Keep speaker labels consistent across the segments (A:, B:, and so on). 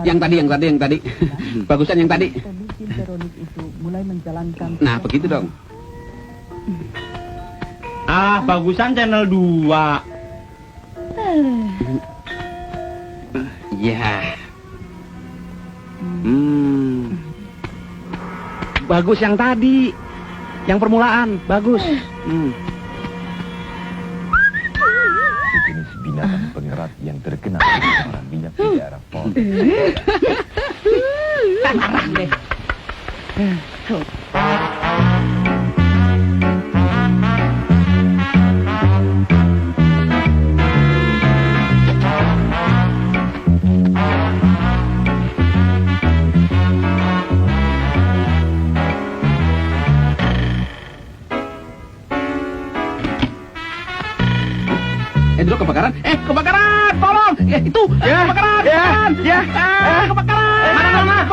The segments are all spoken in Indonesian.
A: Yang tadi. Bagusan yang tadi.
B: Itu mulai menjalankan.
A: Nah, begitu dong.
C: Bagusan channel 2.
A: Ya. Bagus yang tadi. Yang permulaan, bagus.
D: Sejenis binatang pengerat yang terkena pencemaran minyak di daerah Pol.
B: Parah deh.
A: Endro kebakaran. Kebakaran! Tolong! Itu! Kebakaran! Kebakaran! Mana?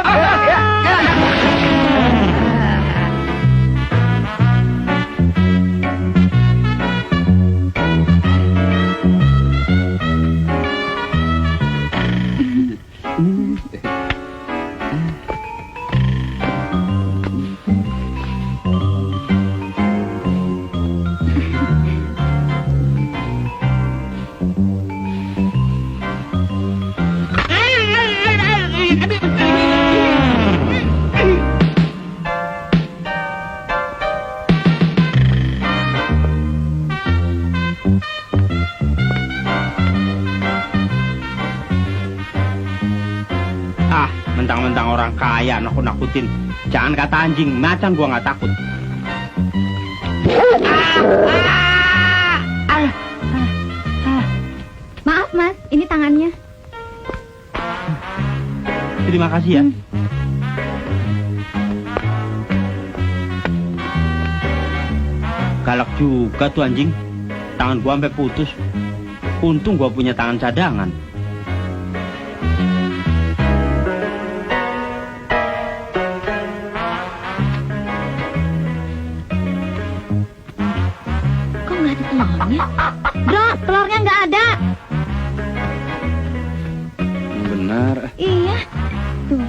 C: Mentang-mentang orang kaya nakut-nakutin. Jangan kata anjing, macan gua nggak takut.
E: Maaf mas, ini tangannya.
C: Terima kasih ya. Galak juga tuh anjing. Tangan gua sampai putus. Untung gua punya tangan cadangan.
E: Kok nggak ada telurnya? Bro, telurnya nggak ada.
A: Benar.
E: Iya. Tuh.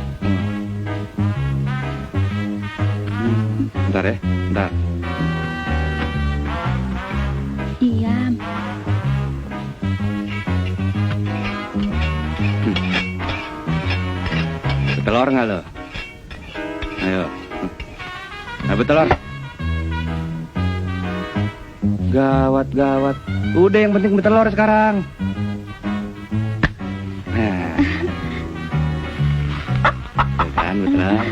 A: Bentar ya, bentar.
E: Diam.
A: Betelor nggak lo? Ayo. Nah, betelor. Gawat. Udah yang penting betelor sekarang. Nah. Tuh kan betelor.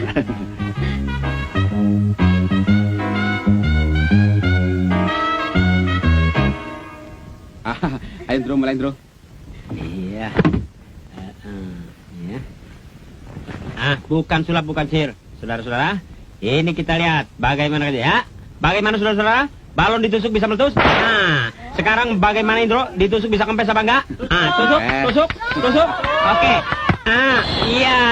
A: Ayo Indro, mulai Indro.
C: Iya. Bukan sulap, bukan sihir. Saudara-saudara, ini kita lihat bagaimana ya. Bagaimana saudara-saudara? Balon ditusuk bisa meletus. Nah, sekarang bagaimana Indro? Ditusuk bisa kempes apa enggak? Tusuk. Oke. Iya.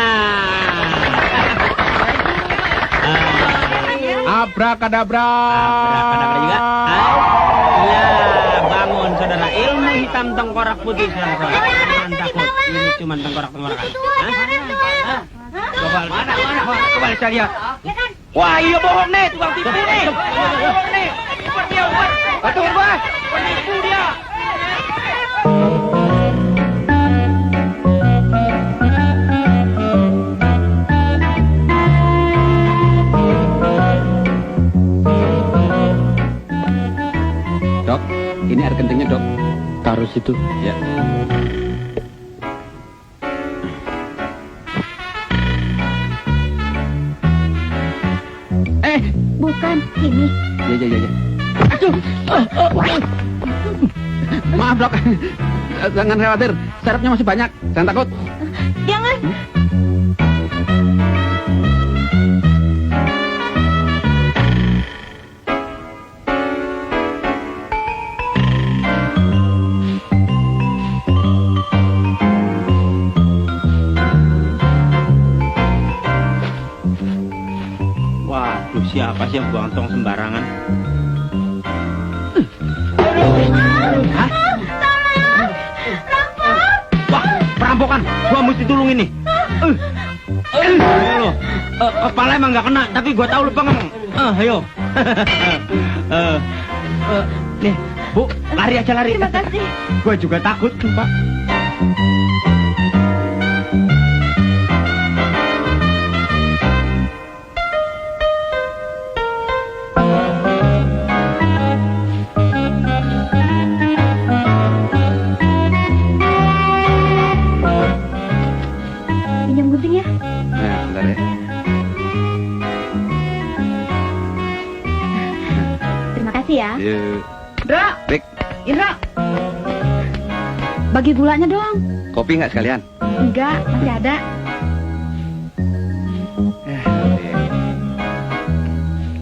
A: Abrakadabra.
C: Abrakadabra juga. Ya, bangun saudara. Ilmu hitam tengkorak putih saudara. Jangan takut. Ini cuma tengkorak-tengkorakan. Coba saya lihat. Wah, iya bohong nih, tukang tipu nih. Bohong nih. Betul, Bos. Penipu dia.
A: Dok, ini air kentingnya, Dok.
C: Taruh situ.
A: Ya.
E: Bukan, ini.
A: Ya. Aduh. Maaf, Dok. Jangan khawatir, sarapnya masih banyak. Jangan takut.
E: Jangan.
C: Waduh, siapa sih yang buang tong sembarangan? Hah? Wah, perampokan. Gua mesti tulungin nih. Ayo lo. Kepala emang nggak kena, tapi gua tahu lu pengen. Ayo. Nih, Bu, lari aja lari.
E: Terima kasih.
C: Gua juga takut, Pak.
E: Pinjam gunting ya.
A: Nah, bentar ya.
E: Terima kasih ya.
A: Yuk.
B: Dra,
A: Rik,
B: Indra.
E: Bagi gulanya dong.
A: kopi nggak sekalian?
E: Enggak, masih ada.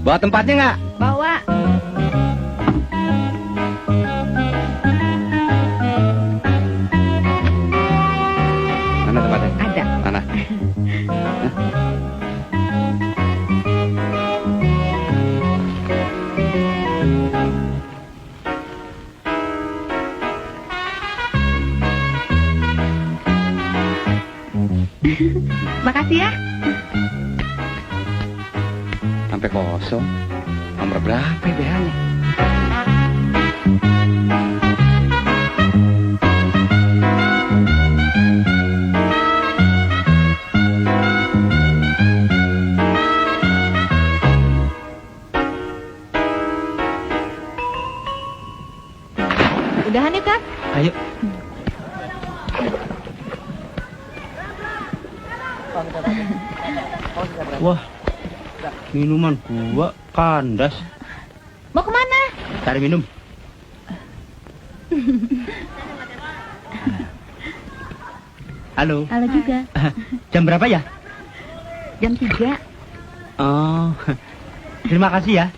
A: Bawa tempatnya nggak?
E: Bawa.
A: Mana tempatnya?
E: Ada.
A: Mana?
E: Makasih ya.
A: Sampai kosong. Nomor berapa ya BH-nya?
E: Udahan ya, Kak?
C: Ayo. Wah, minuman gua kandas.
E: Mau kemana?
C: Cari minum. Halo.
E: Halo juga.
C: Jam berapa ya?
E: Jam 3.
C: Oh, terima kasih ya.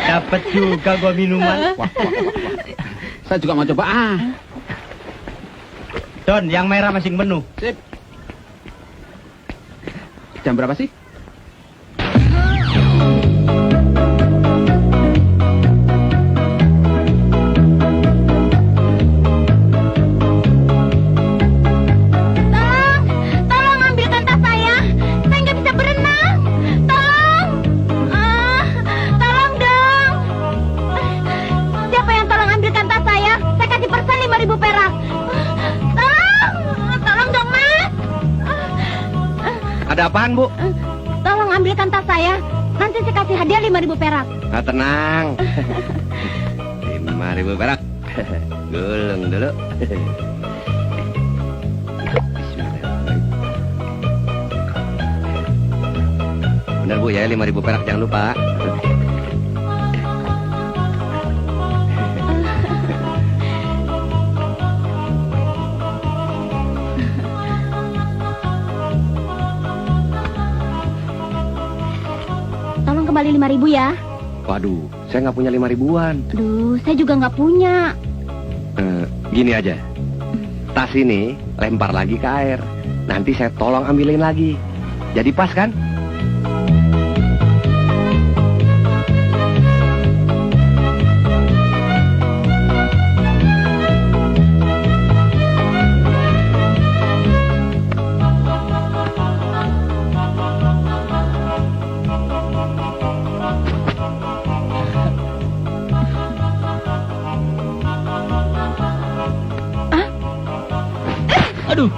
C: Dapat juga gua minuman.
A: Saya juga mau coba.
C: Don, yang merah masing penuh.
A: Sip. Jam berapa sih?
E: Tolong ambilkan tas saya. Saya nggak bisa berenang. Tolong. Tolong dong. Siapa yang tolong ambilkan tas saya? Saya kasih persen 5.000 perak. Tolong dong, Mas.
A: Ada apaan, Bu?
E: Tolong ambilkan tas saya. Nanti saya kasih hadiah 5.000 perak.
A: Nah, tenang. 5.000 perak. Gulung dulu. Bismillahirrahmanirrahim. Benar, Bu, ya, 5.000 perak, jangan lupa.
E: Tolong kembali 5.000 ya.
A: Waduh, saya nggak punya 5.000-an.
E: Aduh, saya juga nggak punya.
A: Gini aja. Tas ini lempar lagi ke air. Nanti saya tolong ambilin lagi. Jadi pas kan?
C: Aduh.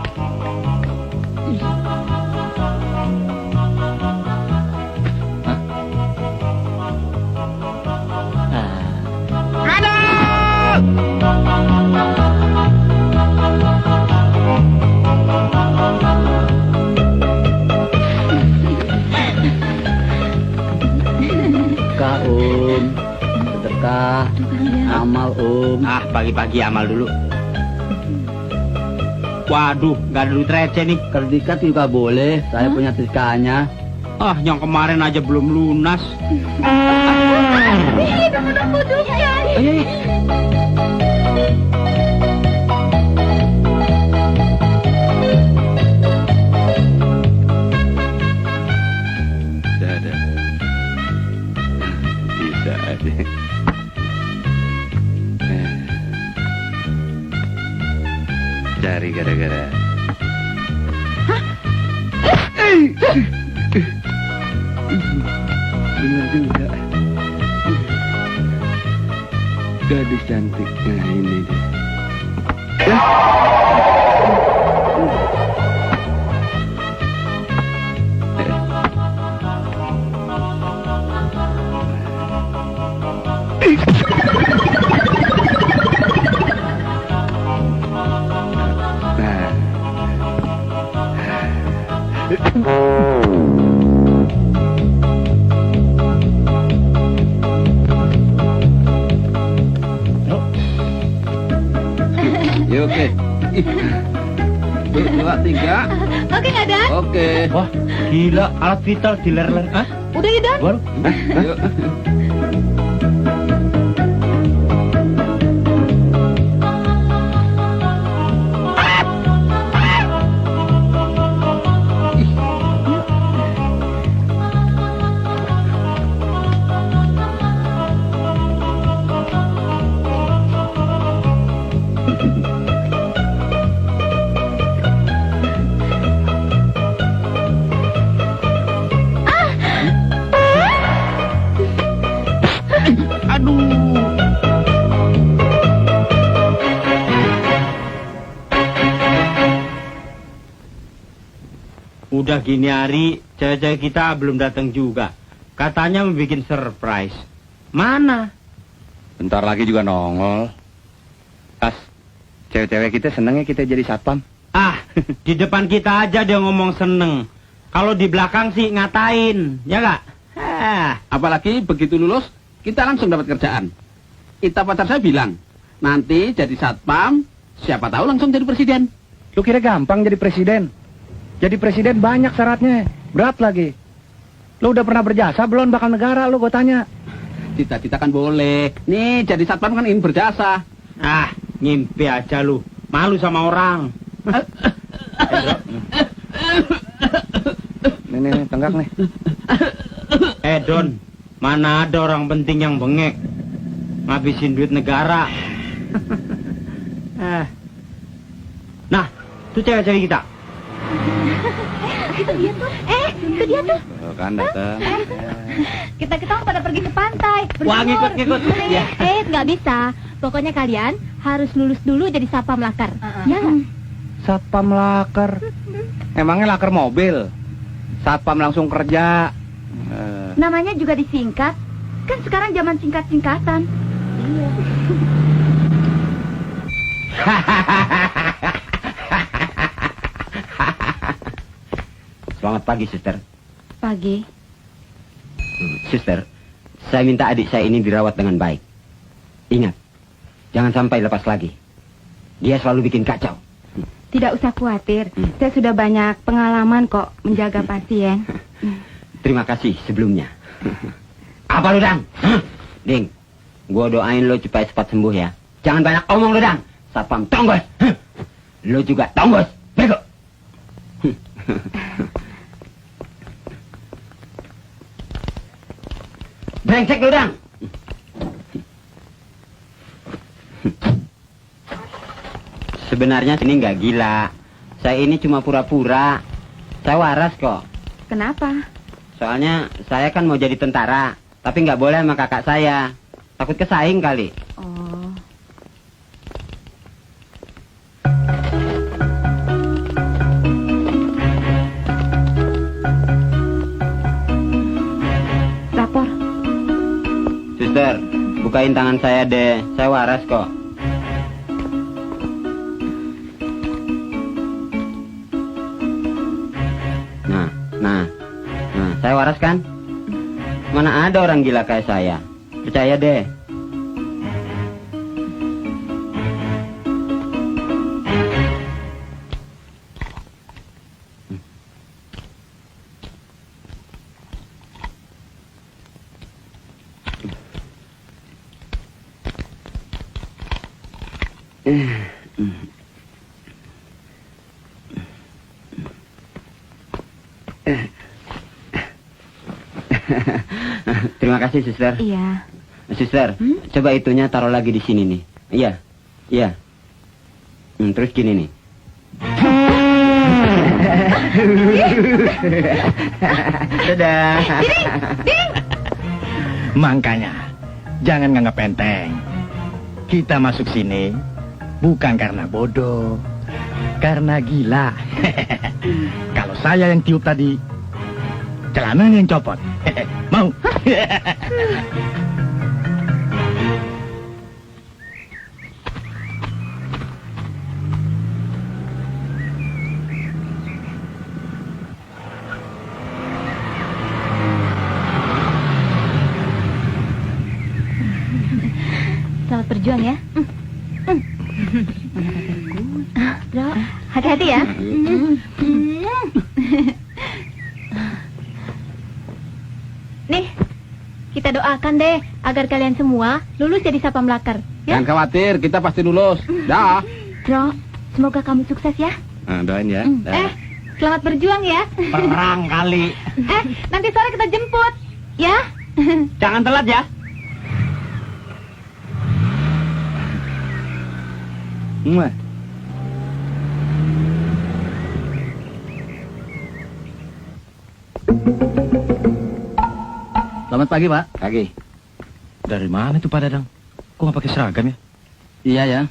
B: Sedekah, Sedekah. Amal,
C: Ah, pagi-pagi amal dulu. Waduh, nggak ada duit receh nih.
B: Kerdikat juga boleh. Saya punya sedekahnya.
C: Ah, yang kemarin aja belum lunas.
E: Tunggu dulu ya.
C: Ayo.
A: Ada. Bisa ada. gara-gara. Bener juga. Gadis cantik. Nah, ini dia.
B: Ya oke. 1, 2, 3.
E: Oke nggak, Dan?
B: Oke.
C: Wah, gila, alat vital diler-ler. Hah?
E: Udah ya, Dan?
C: Baru?
B: Yuk.
C: Udah gini hari, cewek-cewek kita belum datang juga. Katanya mau bikin surprise. Mana?
A: Bentar lagi juga nongol. Pas cewek-cewek kita senengnya kita jadi satpam.
C: Ah, di depan kita aja dia ngomong seneng. Kalau di belakang sih ngatain, ya nggak?
B: Apalagi begitu lulus, kita langsung dapat kerjaan. Ita pacar saya bilang, nanti jadi satpam, siapa tahu langsung jadi presiden.
A: Lu kira gampang jadi presiden? Jadi presiden banyak syaratnya, berat lagi. Lu udah pernah berjasa belum bakal negara lu, gue tanya.
B: Cita-cita kan boleh. Nih, jadi satpam kan ingin berjasa.
C: Ah, ngimpi aja lu. Malu sama orang.
A: Nih, tenggak nih.
C: Don, mana ada orang penting yang bengek ngabisin duit negara. Nah, tuh cewek-cewek kita.
E: Itu dia tuh. Itu dia tuh.
A: Tuh kan dateng.
E: Kita pada pergi ke pantai.
C: Wah,
E: berjemur.
C: ngikut. Ya.
E: Nggak bisa. Pokoknya kalian harus lulus dulu jadi satpam lakar. Ya nggak?
A: Satpam laker. Emangnya laker mobil? Satpam langsung kerja.
E: Namanya juga disingkat. Kan sekarang zaman singkat-singkatan. Iya.
C: Selamat pagi, Suster.
E: Pagi.
C: Suster, saya minta adik saya ini dirawat dengan baik. Ingat, jangan sampai lepas lagi. Dia selalu bikin kacau.
E: Tidak usah khawatir. Saya sudah banyak pengalaman kok menjaga pasien.
C: Terima kasih sebelumnya. Apa lu, Dang? Ding, gua doain lo supaya cepat sembuh ya. Jangan banyak omong lu, Dang. Satpam tonggos. Lo juga tonggos. Bego. Brengsek lu, Dang. Sebenarnya ini nggak gila. Saya ini cuma pura-pura. Saya waras kok.
E: Kenapa?
C: Soalnya saya kan mau jadi tentara, tapi nggak boleh sama kakak saya. Takut kesaing kali.
E: Oh. Lapor.
C: Suster, bukain tangan saya deh. Saya waras kok. Nah, saya waras kan? Mana ada orang gila kayak saya? Percaya deh. Terima kasih, Suster.
E: Iya.
C: Suster, coba itunya taruh lagi di sini nih. Iya. Terus gini nih.
A: Dadah.
E: Ding!
A: Makanya, jangan nganggap enteng. Kita masuk sini bukan karena bodoh, karena gila. Kalau saya yang tiup tadi, celananya yang copot. Mau?
E: Selamat berjuang ya. Bro, hati-hati ya. Nih, kita doakan deh agar kalian semua lulus jadi Satpam Laker. Ya,
B: Jangan khawatir, kita pasti lulus. Dah.
E: Bro, semoga kamu sukses ya.
A: Nah, doain ya.
E: Selamat berjuang ya.
C: Perang kali.
E: Nanti sore kita jemput, ya.
C: Jangan telat ya.
A: Mwah.
B: Selamat pagi, Pak.
A: Pagi. Dari mana itu Pak Dadang? Kok nggak pakai seragam ya?
B: Iya ya.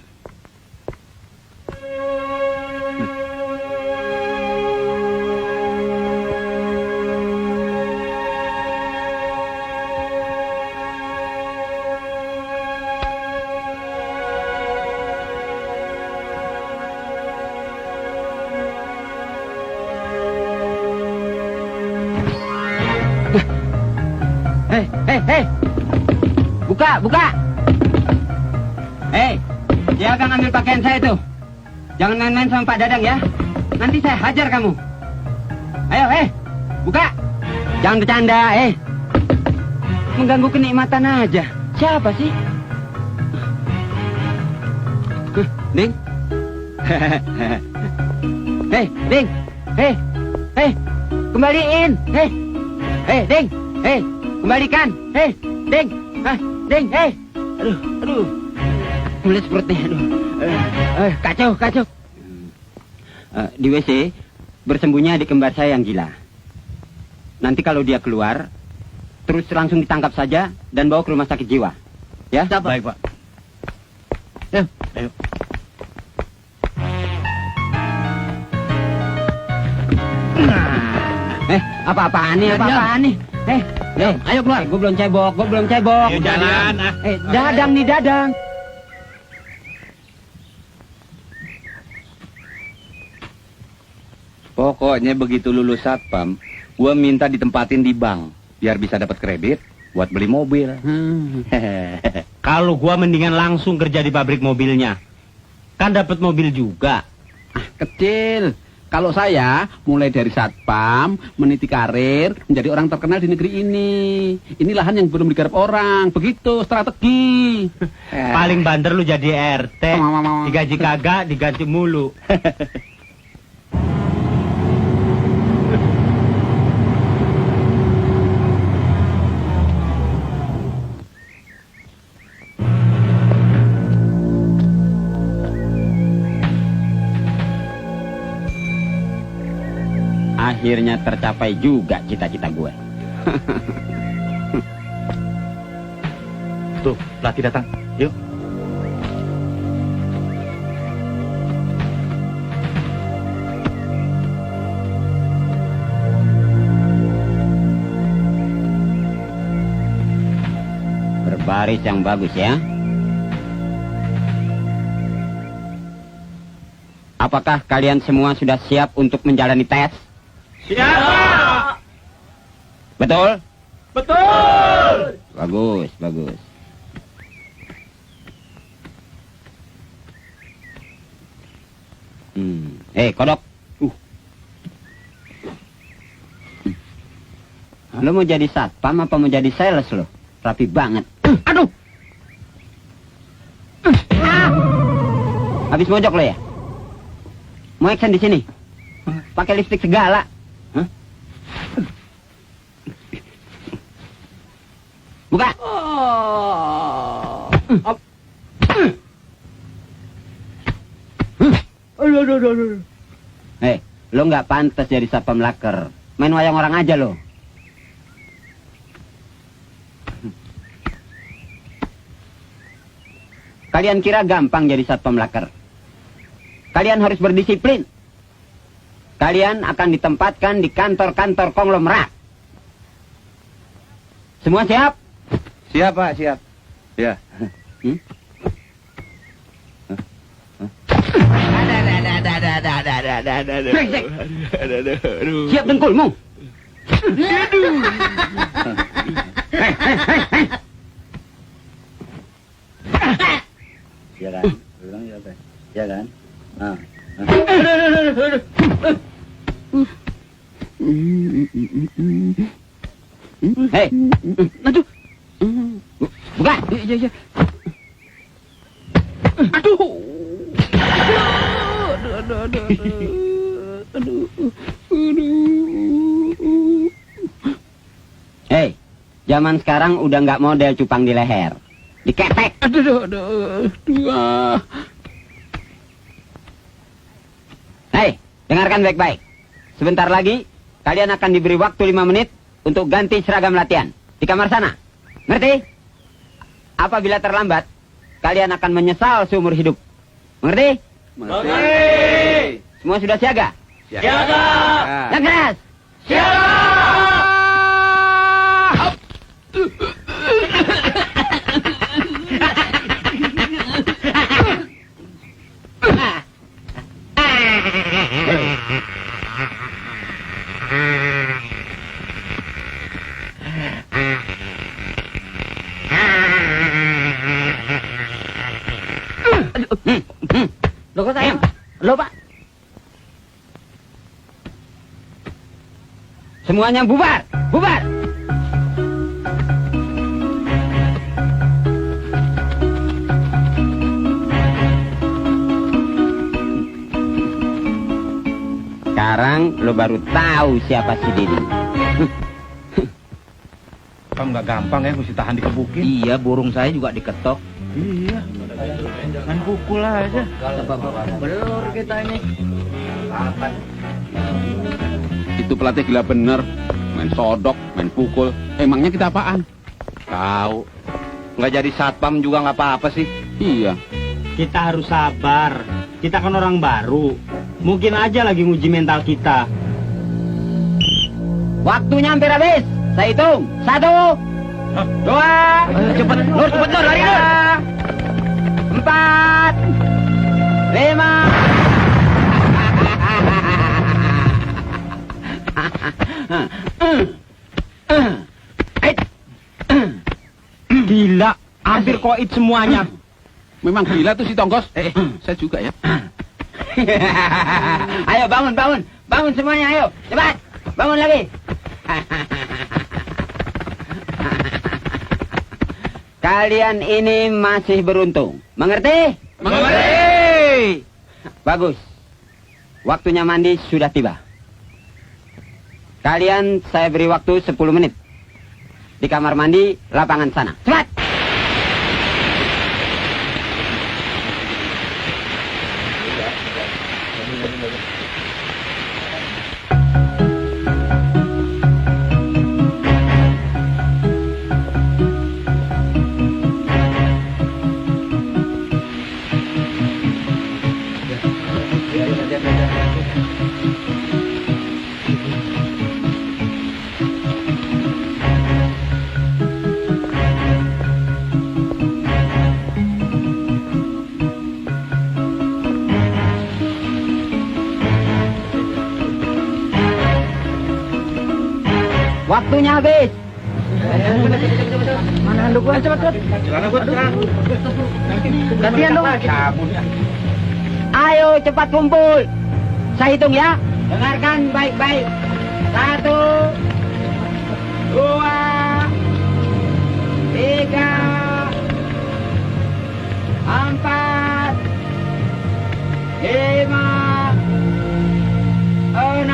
C: Hei. Buka. Hei, silakan ambil pakaian saya itu. Jangan main-main sama Pak Dadang ya. Nanti saya hajar kamu. Ayo, buka. Jangan bercanda, mengganggu kenikmatan aja. Siapa sih? Ding. Ding. Kembaliin. Ding. Kembalikan. Ding. Ding. Aduh. Mulai seperti kacau. Di WC bersembunyi adik kembar saya yang gila. Nanti kalau dia keluar, terus langsung ditangkap saja dan bawa ke rumah sakit jiwa. Ya?
A: Baik, Pak. Ayo.
C: Apa-apaan nih? Ayo keluar. Gue belum cebok.
B: Ayo jalan.
C: Dadang nih, Dadang.
D: Pokoknya begitu lulus satpam, gua minta ditempatin di bank biar bisa dapat kredit buat beli mobil.
C: Kalau gua mendingan langsung kerja di pabrik mobilnya. Kan dapat mobil juga.
B: Kecil. Kalau saya mulai dari satpam, meniti karir, menjadi orang terkenal di negeri ini. Ini lahan yang belum digarap orang. Begitu strategi.
C: Paling banter lu jadi RT. Digaji kagak, digaji mulu.
B: Akhirnya tercapai juga cita-cita gue.
A: Tuh, pelatih datang. Yuk.
B: Berbaris yang bagus ya. Apakah kalian semua sudah siap untuk menjalani tes?
C: Siapa?
B: Betul?
C: Betul!
B: Bagus. Kodok. Lo mau jadi satpam apa mau jadi sales lo? Rapi banget. Aduh! Habis mojok lo ya? Mau action di sini? Pakai lipstick segala. Hah? Buka.
F: lo nggak pantas jadi satpam laker. Main wayang orang aja lo. Kalian kira gampang jadi satpam laker? Kalian harus berdisiplin. Kalian akan ditempatkan di kantor-kantor konglomerat. Semua siap?
D: Siap, Pak, siap. Ya.
F: Hmm? Brengsek. Siap dengkulmu.
D: Ya kan? Bilang ya, Pak. Ya kan? Nah.
F: Hei, aduh, buka. Iya. Aduh. Hei, zaman sekarang udah nggak model cupang di leher, diketek. Hei, dengarkan baik-baik. Sebentar lagi, kalian akan diberi waktu 5 menit untuk ganti seragam latihan di kamar sana. Ngerti? Apabila terlambat, kalian akan menyesal seumur hidup. Mengerti?
B: Mengerti.
F: Semua sudah siaga?
C: Siaga!
F: Yang keras! Loh kok sayang? Loh Pak? Semuanya bubar! Bubar! Sekarang lo baru tahu siapa si Didi.
A: Kamu nggak gampang ya, mesti tahan dikebukin.
F: Iya, burung saya juga diketok.
A: Iya. Main pukul aja.
F: Belur kita ini.
B: Itu pelatih gila bener. Main sodok, main pukul. Emangnya kita apaan?
D: Tahu. Nggak jadi satpam juga nggak apa-apa sih.
B: Iya.
C: Kita harus sabar. Kita kan orang baru. Mungkin aja lagi nguji mental kita.
F: Waktunya hampir habis. Saya hitung. 1, 2. Cepet, Nur, lari Nur. 4, 5.
C: Gila, hampir koit semuanya.
B: Memang gila tuh si Tonggos. Saya juga ya.
F: Ayo bangun semuanya, ayo, cepat, bangun lagi. Kalian ini masih beruntung, mengerti?
B: Mengerti.
F: Bagus, waktunya mandi sudah tiba. Kalian saya beri waktu 10 menit di kamar mandi lapangan sana, cepat. Waktunya habis.
A: Mana handuk gua? Cepat.
F: Gantian dong. Ayo cepat kumpul. Saya hitung ya. Dengarkan baik-baik. 1, 2, 3, 4, 5, 6.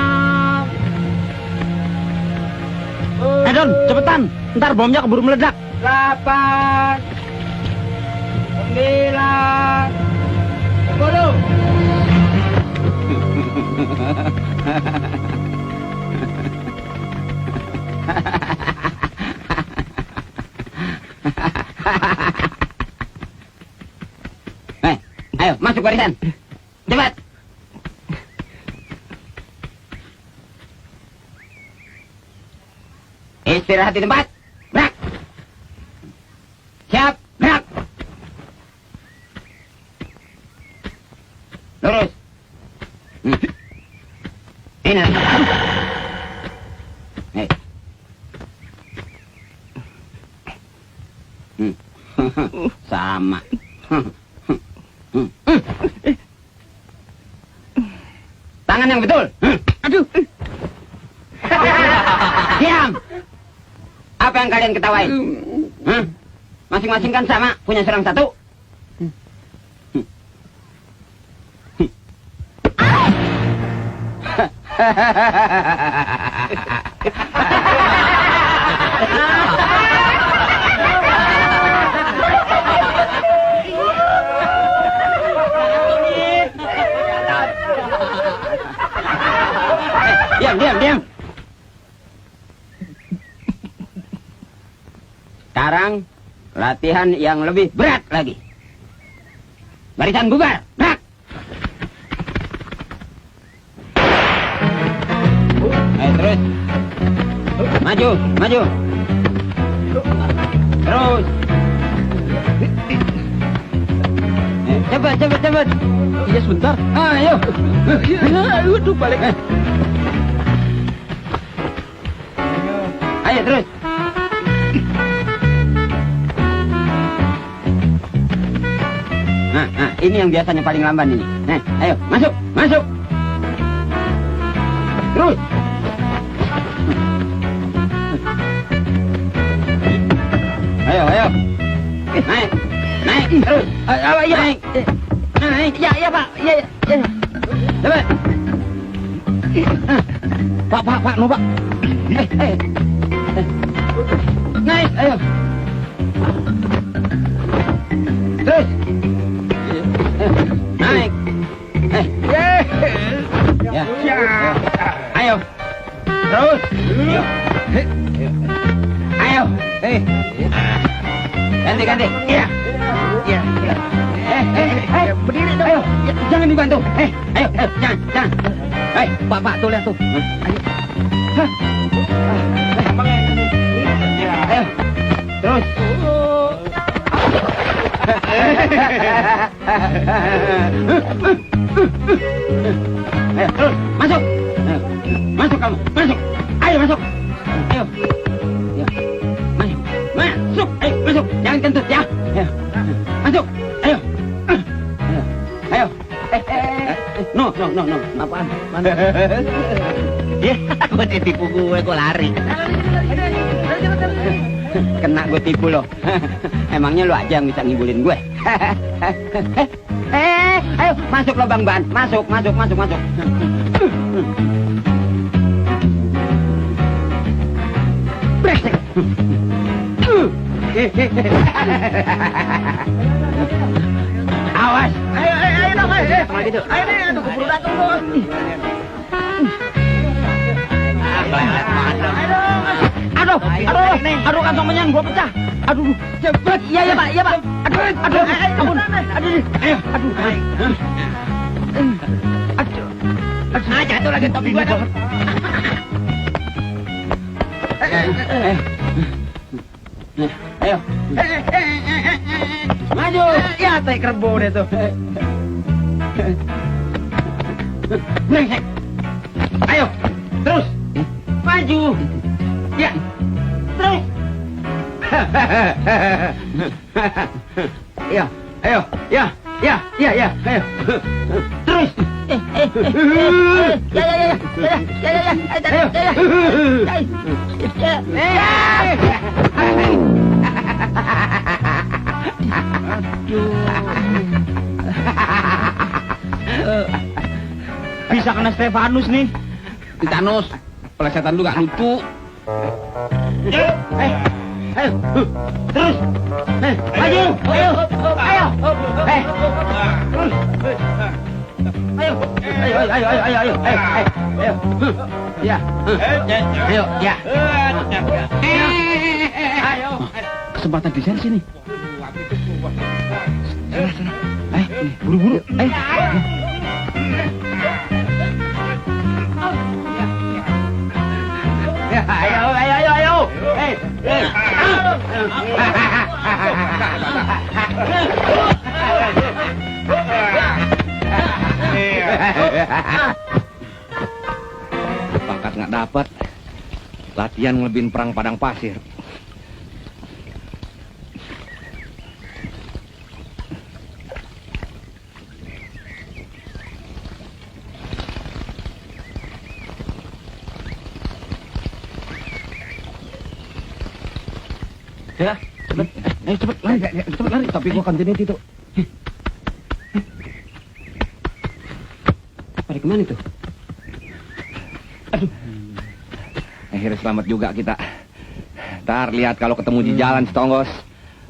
C: Don, cepetan. Ntar bomnya keburu meledak.
F: 8, 9, 10. Ayo, masuk barisan. Cepat. Istirahat di tempat. Gerak. Siap, gerak. Lurus. Ini. Hei. Sama. Tangan yang betul. Aduh. Diam. Apa yang kalian ketawain? Hah? Masing-masing kan sama, punya serang satu. Diam. Sekarang latihan yang lebih berat lagi. Barisan bubar, gerak. Ayo terus. Maju. Terus. Cepat.
A: Iya sebentar.
F: Ayo.
A: Aduh balik.
F: Ayo terus. Nah, ini yang biasanya paling lamban ini. Nah, ayo, masuk. Terus. Ayo. Naik, terus. Iya, naik. Ya, Pak. Ya. Cepat.
A: Pak, no, Pak.
F: Naik, ayo. Terus. Naik. Ya. Ayo. Terus. Ayo. Ganti. Iya.
A: Berdiri dong.
F: Ayo. Jangan dibantu. Ayo. Jangan.
A: Pak, tuh lihat tuh.
F: Ayo. Terus. Ayo, terus. Masuk. Masuk kamu. Masuk. Ayo masuk. Ayo. Masuk. Ayo masuk. Jangan kentut ya. Ayo. Masuk. Ayo. Ayo. No.
A: Apaan? Mana? Ya, gue ditipu gue lari.
F: Kena gue tipu lo. Emangnya lo aja yang bisa ngibulin gue. Ayo masuk lubang ban. Masuk. Brengsek. Awas.
A: Ayo dong, ayo.
F: Gitu.
A: Ayo deh, aduh keburu datang tuh.
F: Kelelet banget lo.
A: Aduh, kantong menyan gua pecah. Aduh, cepet. Iya, Pak. Aduh, ampun. Aduh.
F: Jatuh lagi topi gua dong. Ayo. Maju.
A: Ya, teh kerbo deh tuh.
F: Brengsek. Ayo. Terus. Maju. Ya. Terus. Ya. Ayo. Ya. Ayo. Terus.
C: Bisa kena Stefanus nih.
B: Titanus, pelesetan lu gak lucu.
F: Ayo. Terus. Maju. Ayo. Ayo. Ya. Ayo, ya.
B: Kesempatan di sini. Sana. Buru-buru.
F: Ayo.
A: Pangkat nggak dapat. Latihan ngelebihin perang padang pasir.
F: Ya, cepet.
A: Cepet lari. Tapi gua continuity tuh.
F: Pada kemana tuh?
A: Akhirnya selamat juga kita. Ntar lihat kalau ketemu di jalan setonggos.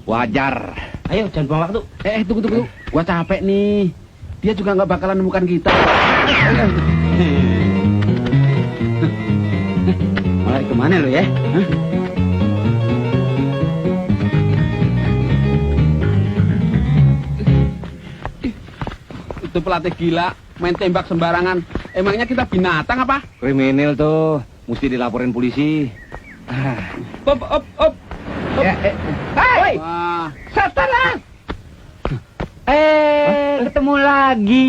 A: Wajar.
F: Ayo, jangan buang waktu.
B: Tunggu. Gua capek nih. Dia juga nggak bakalan nemukan kita.
F: Lari kemana lu ya? Hah?
B: Itu pelatih gila, main tembak sembarangan. Emangnya kita binatang apa?
A: Kriminal tuh. Mesti dilaporin polisi.
B: Op.
F: Hei,
B: Wah,
F: setelah. Ketemu lagi.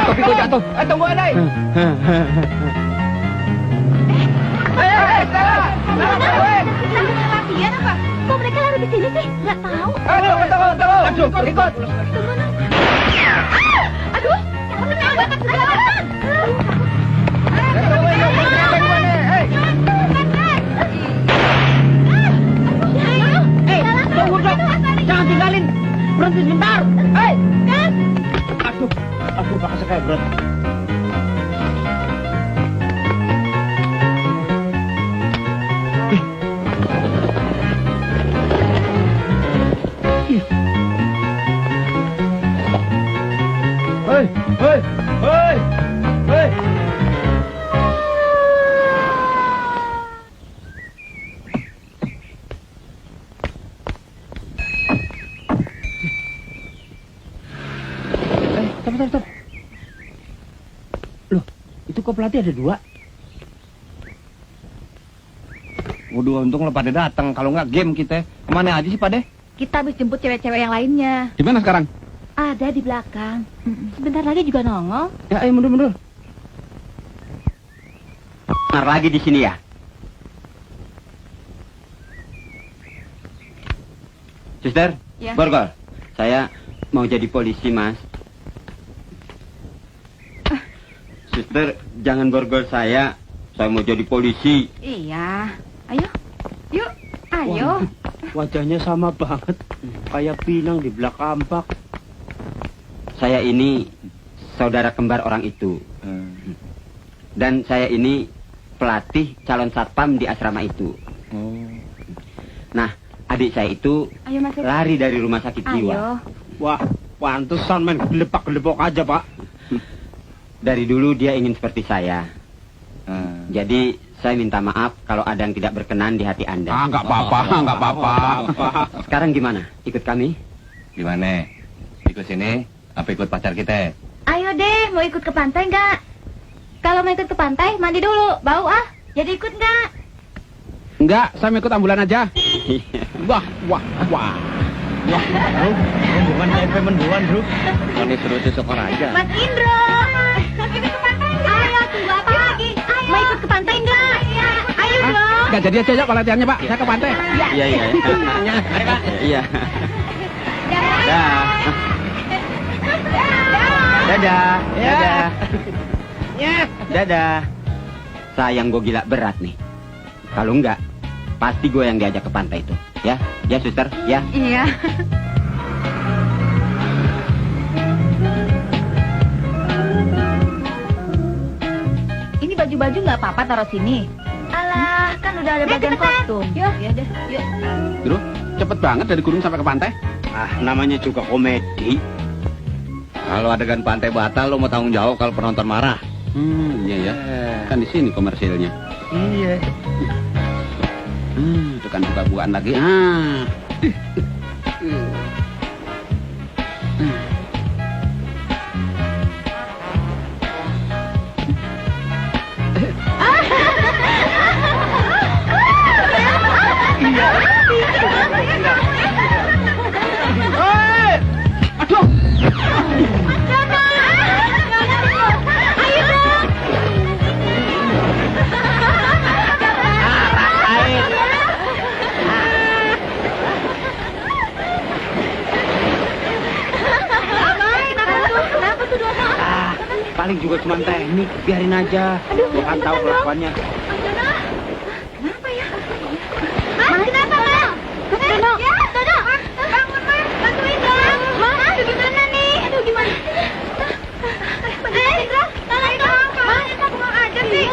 A: Tapi gua jatuh.
F: Tunggu ada.
E: Latihan apa? Kok mereka lari di sini sih? Nggak tahu.
F: Tunggu. Ikut.
E: Aduh, udah banget kesalahan.
F: Tunggu dong. Jangan tinggalin. Berhenti sebentar. Hei. Aduh, bakal kayak berat.
A: Hei.
F: Stop. Loh, itu kok pelatih ada dua?
A: Waduh, untung lo pada datang. Kalau nggak game kita. Kemana aja sih, Pade?
E: Kita habis jemput cewek-cewek yang lainnya.
B: di mana sekarang?
E: Ada di belakang. Sebentar lagi juga nongol.
F: Ya, ayo mundur. Benar lagi di sini ya? Suster,
E: Ya.
F: Borgol. Saya mau jadi polisi, Mas. Suster, jangan borgol saya. Saya mau jadi polisi.
E: Iya. Ayo. Yuk. Ayo.
C: Wajahnya sama banget. Kayak pinang di belakang kampak.
F: Saya ini saudara kembar orang itu. Dan saya ini pelatih calon satpam di asrama itu. Nah, adik saya itu
E: Ayo masuk.
F: lari dari rumah sakit jiwa.
E: Ayo.
C: Wah, pantesan main gelepak-gelepok aja, Pak.
F: Dari dulu dia ingin seperti saya. Jadi saya minta maaf kalau ada yang tidak berkenan di hati Anda.
B: Nggak apa-apa.
F: Sekarang gimana? Ikut kami?
A: Gimana? Ikut sini? Apa ikut pacar kita?
E: Ayo deh, mau ikut ke pantai nggak? Kalau mau ikut ke pantai, mandi dulu. Bau ah. Jadi ikut nggak?
B: Enggak, saya mau ikut ambulan aja. Wah.
C: Rombongan MP menduan, Bro.
A: Ini suruh tusuk aja.
E: Mas Indro. Ikut ke pantai nggak? Ayo, tunggu apa lagi? Ayo. Mau ikut ke pantai nggak? Ayo dong.
B: Nggak jadi aja ya Pak latihannya, Pak. Saya ke pantai.
F: Iya.
B: Mari, Pak.
F: Iya. Dadah. Dadah. Sayang gue gila berat nih. Kalau enggak, pasti gue yang diajak ke pantai itu. Ya, suster, ya.
E: Iya. Ini baju-baju nggak apa-apa taruh sini. Alah, kan udah ada bagian kostum. Yuk. Ya deh, yuk.
B: Bro, cepet banget dari gunung sampai ke pantai.
C: Ah, namanya juga komedi.
D: Kalau adegan pantai batal, lo mau tanggung jawab kalau penonton marah.
B: Iya ya. Kan di sini komersilnya.
A: Iya.
B: Itu kan buka-bukaan lagi. Ah.
C: Paling juga cuma teknik, biarin aja. Gua kan tahu kelakuannya.
E: Kenapa ya? Mas, kenapa, Mas? Dono, Dono, bangun, Mas. Bantuin dong. Mas, gimana nih? Aduh, gimana? Tolong dong. Mas, mau aja sih.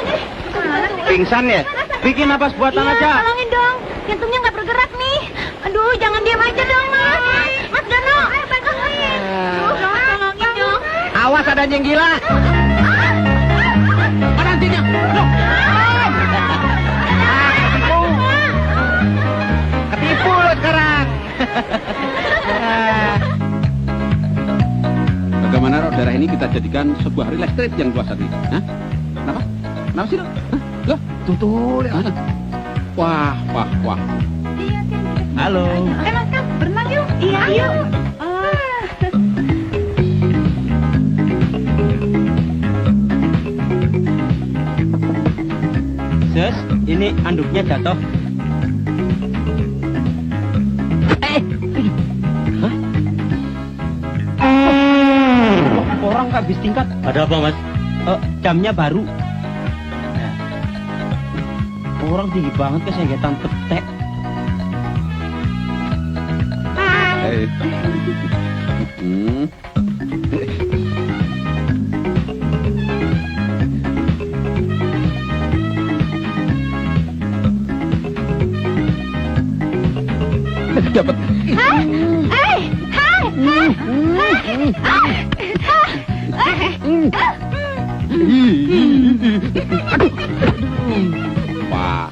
C: Pingsan ya? Bikin napas buatan
E: Iya,
C: aja.
E: tolongin dong. Jantungnya nggak bergerak nih. Aduh, jangan diam aja dong, Mas. Mas Dono, bantuin. Aduh, tolongin dong.
C: Awas ada yang gila.
B: Mana antinya? Loh.
C: Ketipu lo sekarang.
B: Bagaimana roh daerah ini kita jadikan sebuah real estate yang luas tadi? Hah? Kenapa? Kenapa sih lo? Loh?
A: Tutul ya.
B: Wah.
C: Halo.
E: Mas, berenang yuk. Iya, yuk.
C: Sus, ini anduknya jatuh. Orang nggak habis tingkat. Ada apa, Mas? Jamnya baru. Orang tinggi banget kesengetan petek.
B: Dapat. Wah.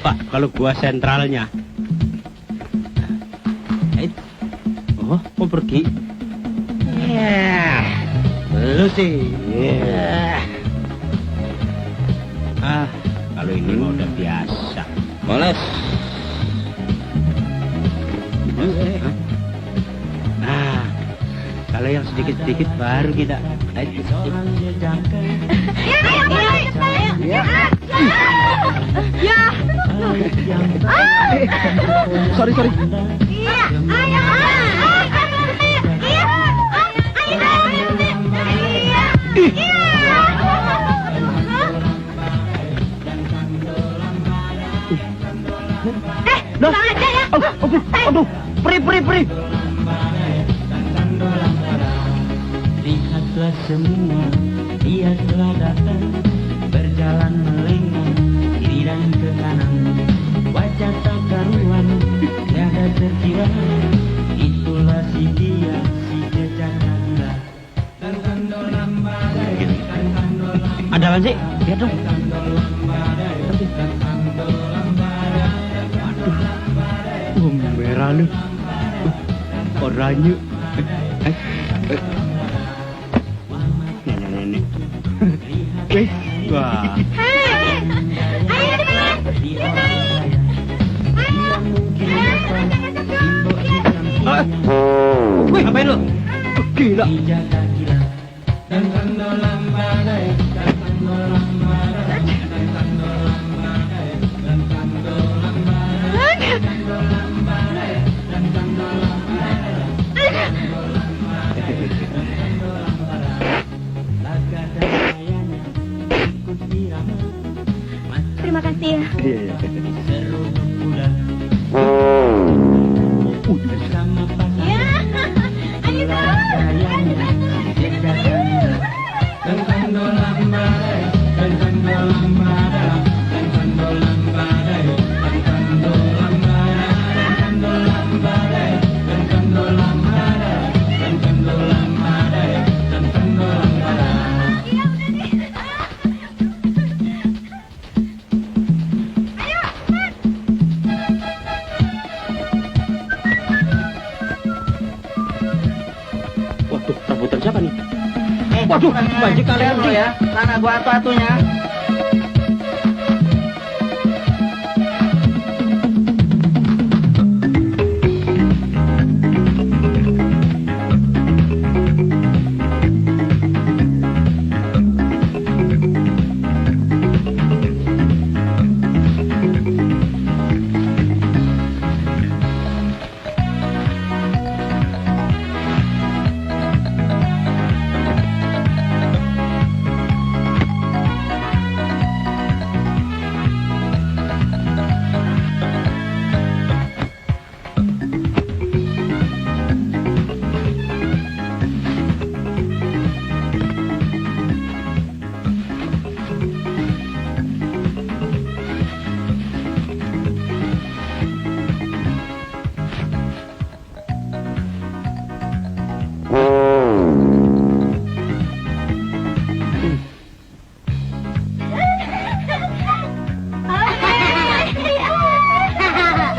C: Pak, kalau gua sentralnya. Oh, mau pergi? Lu sih. Kalau ini mah udah biasa.
D: Moles.
C: Kalau yang sedikit-sedikit baru kita.
A: Sorry. Aduh, pri.
G: Lihatlah semua, dia telah datang, berjalan melengkung kiri dan ke kanan, wajah tak karuan, tiada terkira, itulah si dia, si jejak gila.
C: Ada apa sih? Lihat dong. Merah lu. Oranye. Nenek. Wah. Wih, ngapain lu? Gila.
E: Terima kasih ya. Ya, ayo dong.
C: Serabutan siapa nih? Waduh, baju kalian
B: lo ya. Sana gua atu-atunya.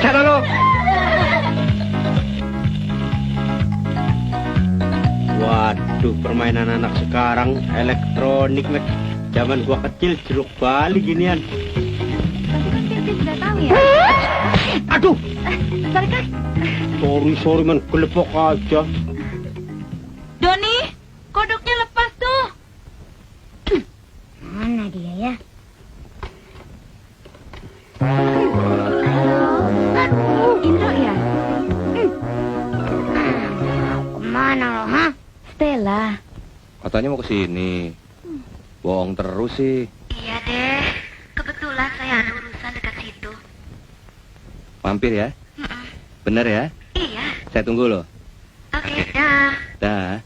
A: Sana lo.
C: Waduh, permainan anak sekarang elektronik, Mek. Zaman gua kecil jeruk bali ginian.
E: Tapi sudah tahu ya.
C: Aduh,
E: Sorry Kak.
C: sorry man, kelepok aja.
E: Doni, kodoknya lepas tuh. Mana dia ya? Indro ya? Kemana lo, ha? Stella.
D: Katanya mau ke sini. Bohong terus sih.
E: Iya deh, kebetulan saya ada urusan dekat situ.
D: Mampir ya? Bener ya?
E: Iya,
D: Saya tunggu loh.
E: oke, dah.
D: Dah.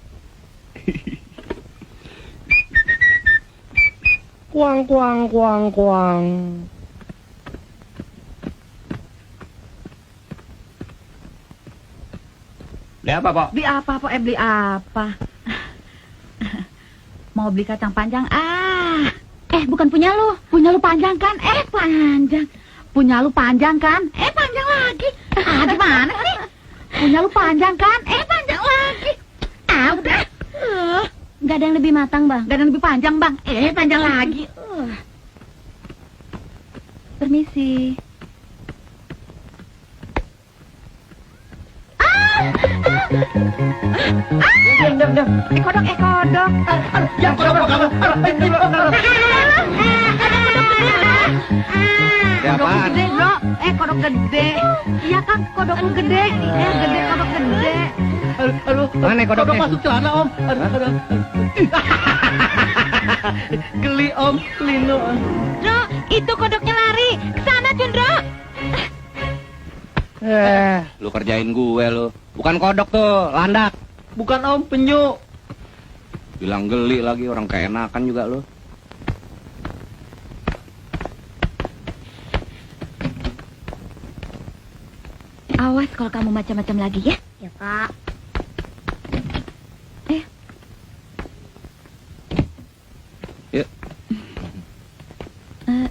A: Kuang, kuang, kuang, kuang.
B: Beli apa, Pok?
H: Beli apa, Pak? Beli apa? Mau beli kacang panjang?
E: Bukan punya lu.
H: Punya lu panjang kan? Panjang. Punya lu panjang kan? Panjang lagi. Gimana sih? Punya lu panjang kan? Panjang lagi. Udah.
E: Nggak ada yang lebih matang, Bang.
H: Gak ada yang lebih panjang, Bang. Panjang lagi. Permisi. Diam. Kodok.
A: Ya, kodok kamu.
H: Kodok gede, Bro. Kodok gede. Iya kan, kodok lu gede. Gede, kodok gede.
A: Aduh, mana kodoknya?
B: masuk celana, Om. Aduh.
A: Geli om, Lino.
E: Dro, itu kodoknya lari. Sana, Cundro.
D: Lu kerjain gue lu. Bukan kodok tuh, landak.
A: Bukan om, penyu.
D: Bilang geli lagi, orang keenakan juga lu.
E: Awas kalau kamu macam-macam lagi ya. Ya, Kak.
D: Yuk.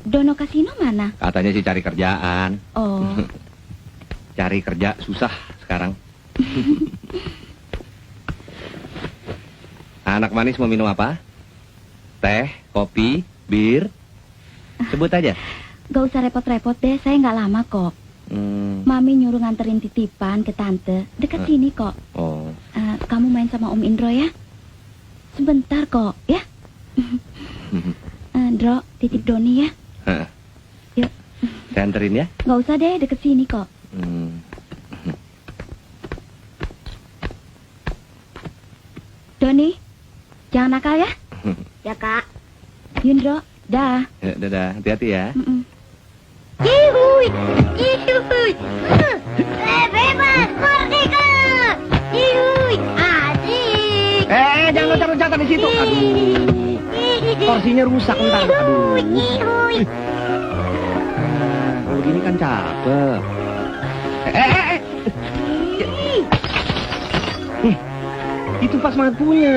E: Dono Kasino mana?
D: Katanya sih cari kerjaan.
E: Oh,
D: Cari kerja susah sekarang. Anak manis mau minum apa? Teh, kopi, bir? Sebut aja.
E: gak usah repot-repot deh. Saya nggak lama kok. Mami nyuruh nganterin titipan ke tante. Dekat sini kok.
D: Oh.
E: Kamu main sama Om Indro ya? Sebentar kok, ya? Indro, titip Doni ya?
D: Hah.
E: Yuk.
D: Saya anterin ya.
E: Gak usah deh, deket sini kok. Doni, jangan nakal ya? Ya, Kak. Yundro, dah.
D: Ya, dadah, hati-hati ya.
E: Yuhui, bebas, merdeka. Yuhui, asik.
A: Jangan loncat-loncatan di situ. Aduh, kursinya rusak ntar. Aduh.
E: Yuhui.
D: Kalau begini kan cakep.
A: Itu pas matunya.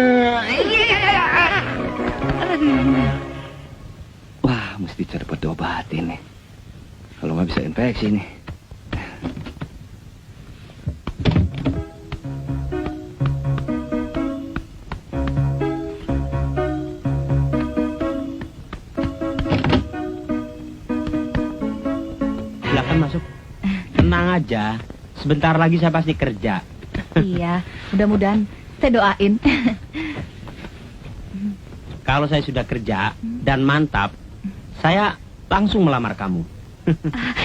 D: Wah, mesti cepet diobatin nih. Kalau nggak bisa infeksi nih.
C: aja. Sebentar lagi saya pasti kerja.
H: Iya, mudah-mudahan saya doain.
C: Kalau saya sudah kerja dan mantap, saya langsung melamar kamu.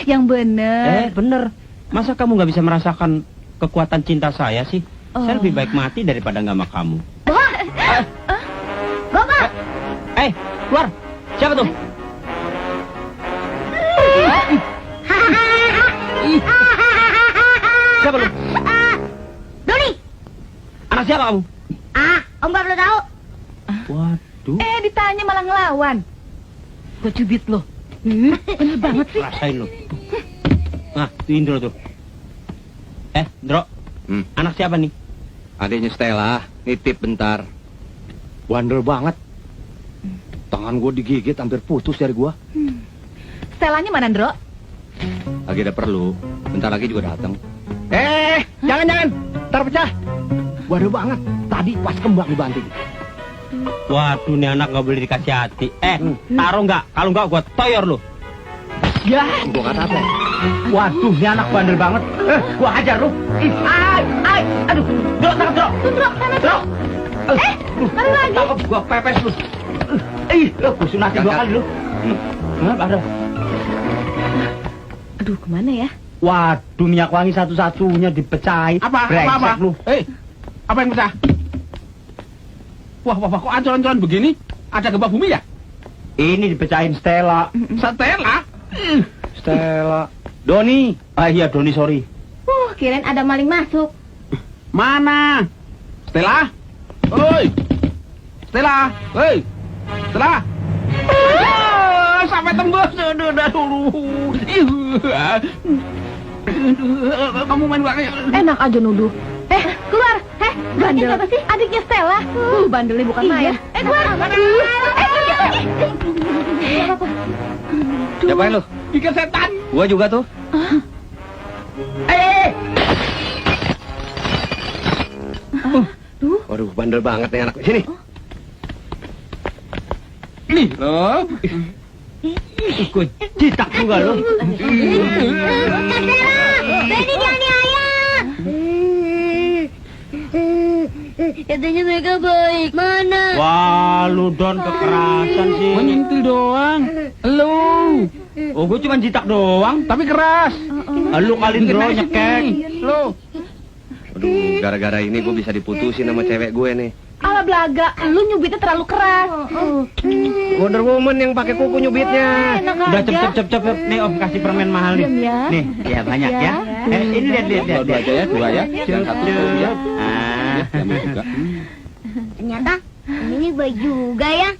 H: Yang bener.
C: Bener. Masa kamu nggak bisa merasakan kekuatan cinta saya sih? Saya lebih baik mati daripada nggak sama kamu.
E: Bapak!
C: Keluar! Siapa tuh? Siapa lu?
E: Doni!
C: Anak siapa kamu?
E: Om gak perlu tahu.
C: Waduh.
H: Ditanya malah ngelawan. Gue cubit lo. Bener banget sih.
C: Rasain lu. Nah, tuh Indro tuh. Indro. Anak siapa nih?
D: Adiknya Stella, nitip bentar.
A: Bandel banget. Tangan gue digigit hampir putus dari gue.
H: Stelanya mana, Ndro?
D: Lagi ada perlu, bentar lagi juga datang.
A: Jangan. Ntar pecah. Bandel banget. Tadi pas kembang dibanting.
C: Waduh, nih anak nggak boleh dikasih hati. Taruh nggak? Kalau nggak, gua toyor lu.
A: Ya, gue kata apa? Waduh, ini anak bandel banget. Gue hajar lu. Aduh, Dro, tangkap Dro. Dro.
H: Ada lagi.
A: Tangkap, gue pepes lu. Gue sunatin 2 kali lu. Ada.
H: Aduh, kemana ya?
A: Waduh, minyak wangi satu-satunya dipecahin.
B: Apa?
A: lu.
B: Apa yang pecah? Wah, kok ancur-ancuran begini? Ada gempa bumi ya?
A: Ini dipecahin Stella.
B: Stella?
A: Stella. Doni. Iya, Doni, sorry.
E: Kirain ada maling masuk.
B: Mana? Stella? Oi! Stella! Hei! Stella! Sampai tembus. Kamu main belakang.
H: Enak aja nuduh. Keluar. Bandel.
E: Siapa sih?
H: Adiknya Stella. Bandelnya bukan main.
E: Keluar.
D: Siapain lu?
B: Bikin setan.
D: Gua juga tuh.
A: Waduh, bandel banget nih anak. Sini.
B: Nih loh.
A: Ikut citak juga lu.
E: Benny jangan ayah. Katanya mereka baik. Mana?
C: Wah, lu Don kekerasan sih.
B: Menyentil doang. Lu.
C: Oh, gue cuma jitak doang.
B: Tapi keras.
C: Lu kali Indro nyekek.
B: Lu.
D: Aduh, gara-gara ini gue bisa diputusin sama cewek gue nih.
H: Ala belaga, lu nyubitnya terlalu keras.
A: Wonder Woman yang pakai kuku nyubitnya.
C: Udah cepet. Nih Om kasih permen mahal nih.
H: Diam ya.
C: Nih, ya banyak ya. Ini lihat.
B: Dua aja ya, 2 ya. Jangan satu ya.
C: Ah.
B: Sama juga.
E: Ternyata ini baik juga ya.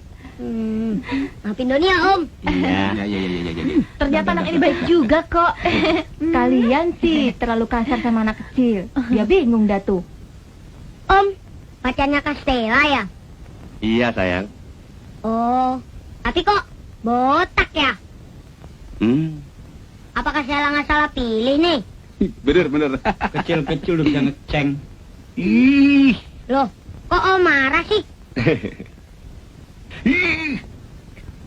E: Maafin Doni ya Om.
C: Iya.
B: Ya.
H: Ternyata anak ini baik juga kok. Kalian sih terlalu kasar sama anak kecil. Dia bingung dah tuh.
E: Om, pacarnya Kak Stella ya?
D: Iya, sayang.
E: Oh, tapi kok botak ya? Apakah Stella nggak salah pilih nih?
B: Bener.
C: Kecil-kecil udah bisa ngeceng.
E: Loh, kok Om marah sih?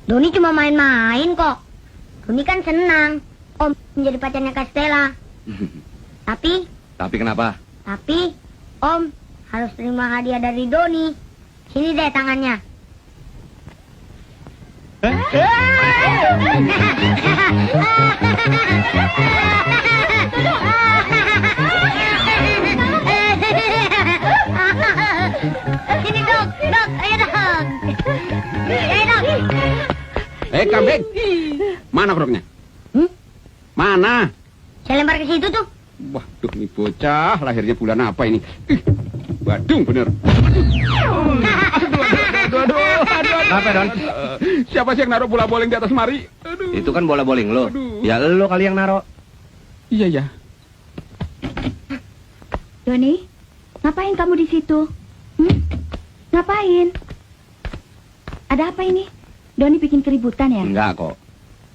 E: Doni cuma main-main kok. Doni kan senang Om menjadi pacarnya Kak Stella.
D: Tapi kenapa?
E: Tapi Om harus terima hadiah dari Doni. Sini deh tangannya. Sini dong, ayo dong.
B: Kambing. Mana perutnya? Mana?
E: Saya lempar ke situ tuh.
B: Waduh, ini bocah lahirnya bulan apa ini? Waduh, bener. Aduh.
D: Apa, Don?
B: Siapa sih yang naruh bola bowling di atas mari? Aduh.
D: Itu kan bola bowling lo.
B: Aduh.
D: Ya lo kali yang naro.
B: Iya.
H: Doni, ngapain kamu di situ? Ngapain? Ada apa ini? Doni bikin keributan ya?
D: Enggak kok.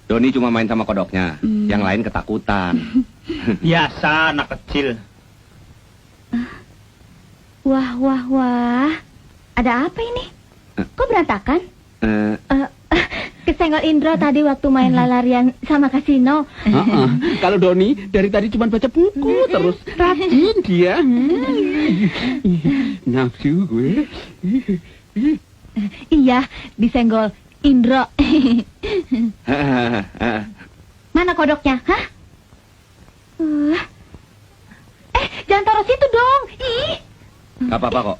D: Doni cuma main sama kodoknya. Yang lain ketakutan.
C: Biasa anak kecil.
H: Wah. Ada apa ini? Kok berantakan?
E: kesenggol Indro tadi waktu main lalarian sama kasino.
B: Kalau Doni dari tadi cuma baca buku terus rajin dia. Nafsu gue.
E: Iya, disenggol Indro. Mana kodoknya? Hah? Jangan taruh situ dong. Ih.
D: Gak apa-apa kok.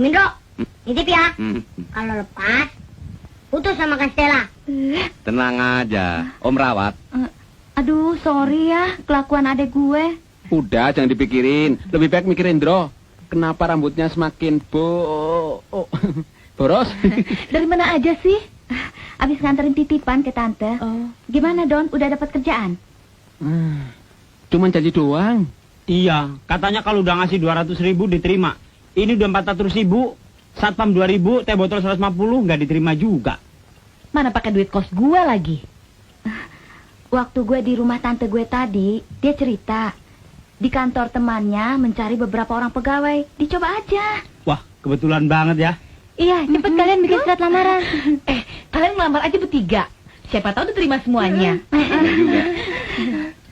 E: Indro, nitip ya. Kalau lepas, putus sama Kastela.
D: Tenang aja, Om rawat.
E: Aduh, sorry ya, kelakuan adek gue.
B: Udah jangan dipikirin, lebih baik mikirin Indro. Kenapa rambutnya semakin boros?
E: Dari mana aja sih? Abis nganterin titipan ke tante. Gimana Don, udah dapat kerjaan?
B: Cuman janji doang.
C: Iya, katanya kalau udah ngasih 200.000 diterima. Ini udah 400.000, satpam 2.000, teh botol 150 nggak diterima juga.
H: Mana pakai duit kos gue lagi?
E: Waktu gue di rumah tante gue tadi, dia cerita di kantor temannya mencari beberapa orang pegawai. Dicoba aja.
C: Wah, kebetulan banget ya.
E: Iya, cepet kalian bikin surat lamaran.
H: Kalian melamar aja bertiga. Siapa tahu diterima semuanya.
D: juga.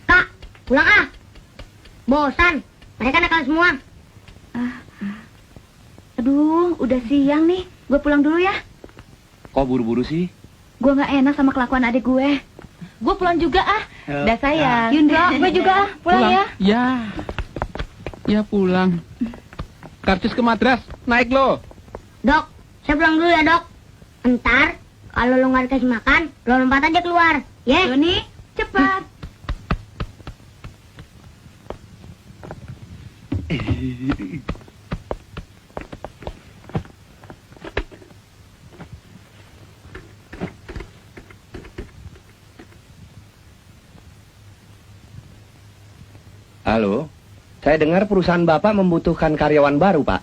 E: Kak, pulang ah. Bosan, mereka nakal semua. Aduh, udah siang nih. Gue pulang dulu ya.
D: Kok buru-buru sih?
E: Gue gak enak sama kelakuan adik gue.
H: Gue pulang juga ah. Dah sayang.
E: Yundra, gue juga ah. Pulang ya.
B: Ya pulang. Karcis ke Madras, naik lo.
E: Dok, saya pulang dulu ya dok. Ntar, kalau lo gak dikasih makan, lo lompat aja keluar. Ya?
H: Doni, cepat.
A: Halo, saya dengar perusahaan Bapak membutuhkan karyawan baru, Pak.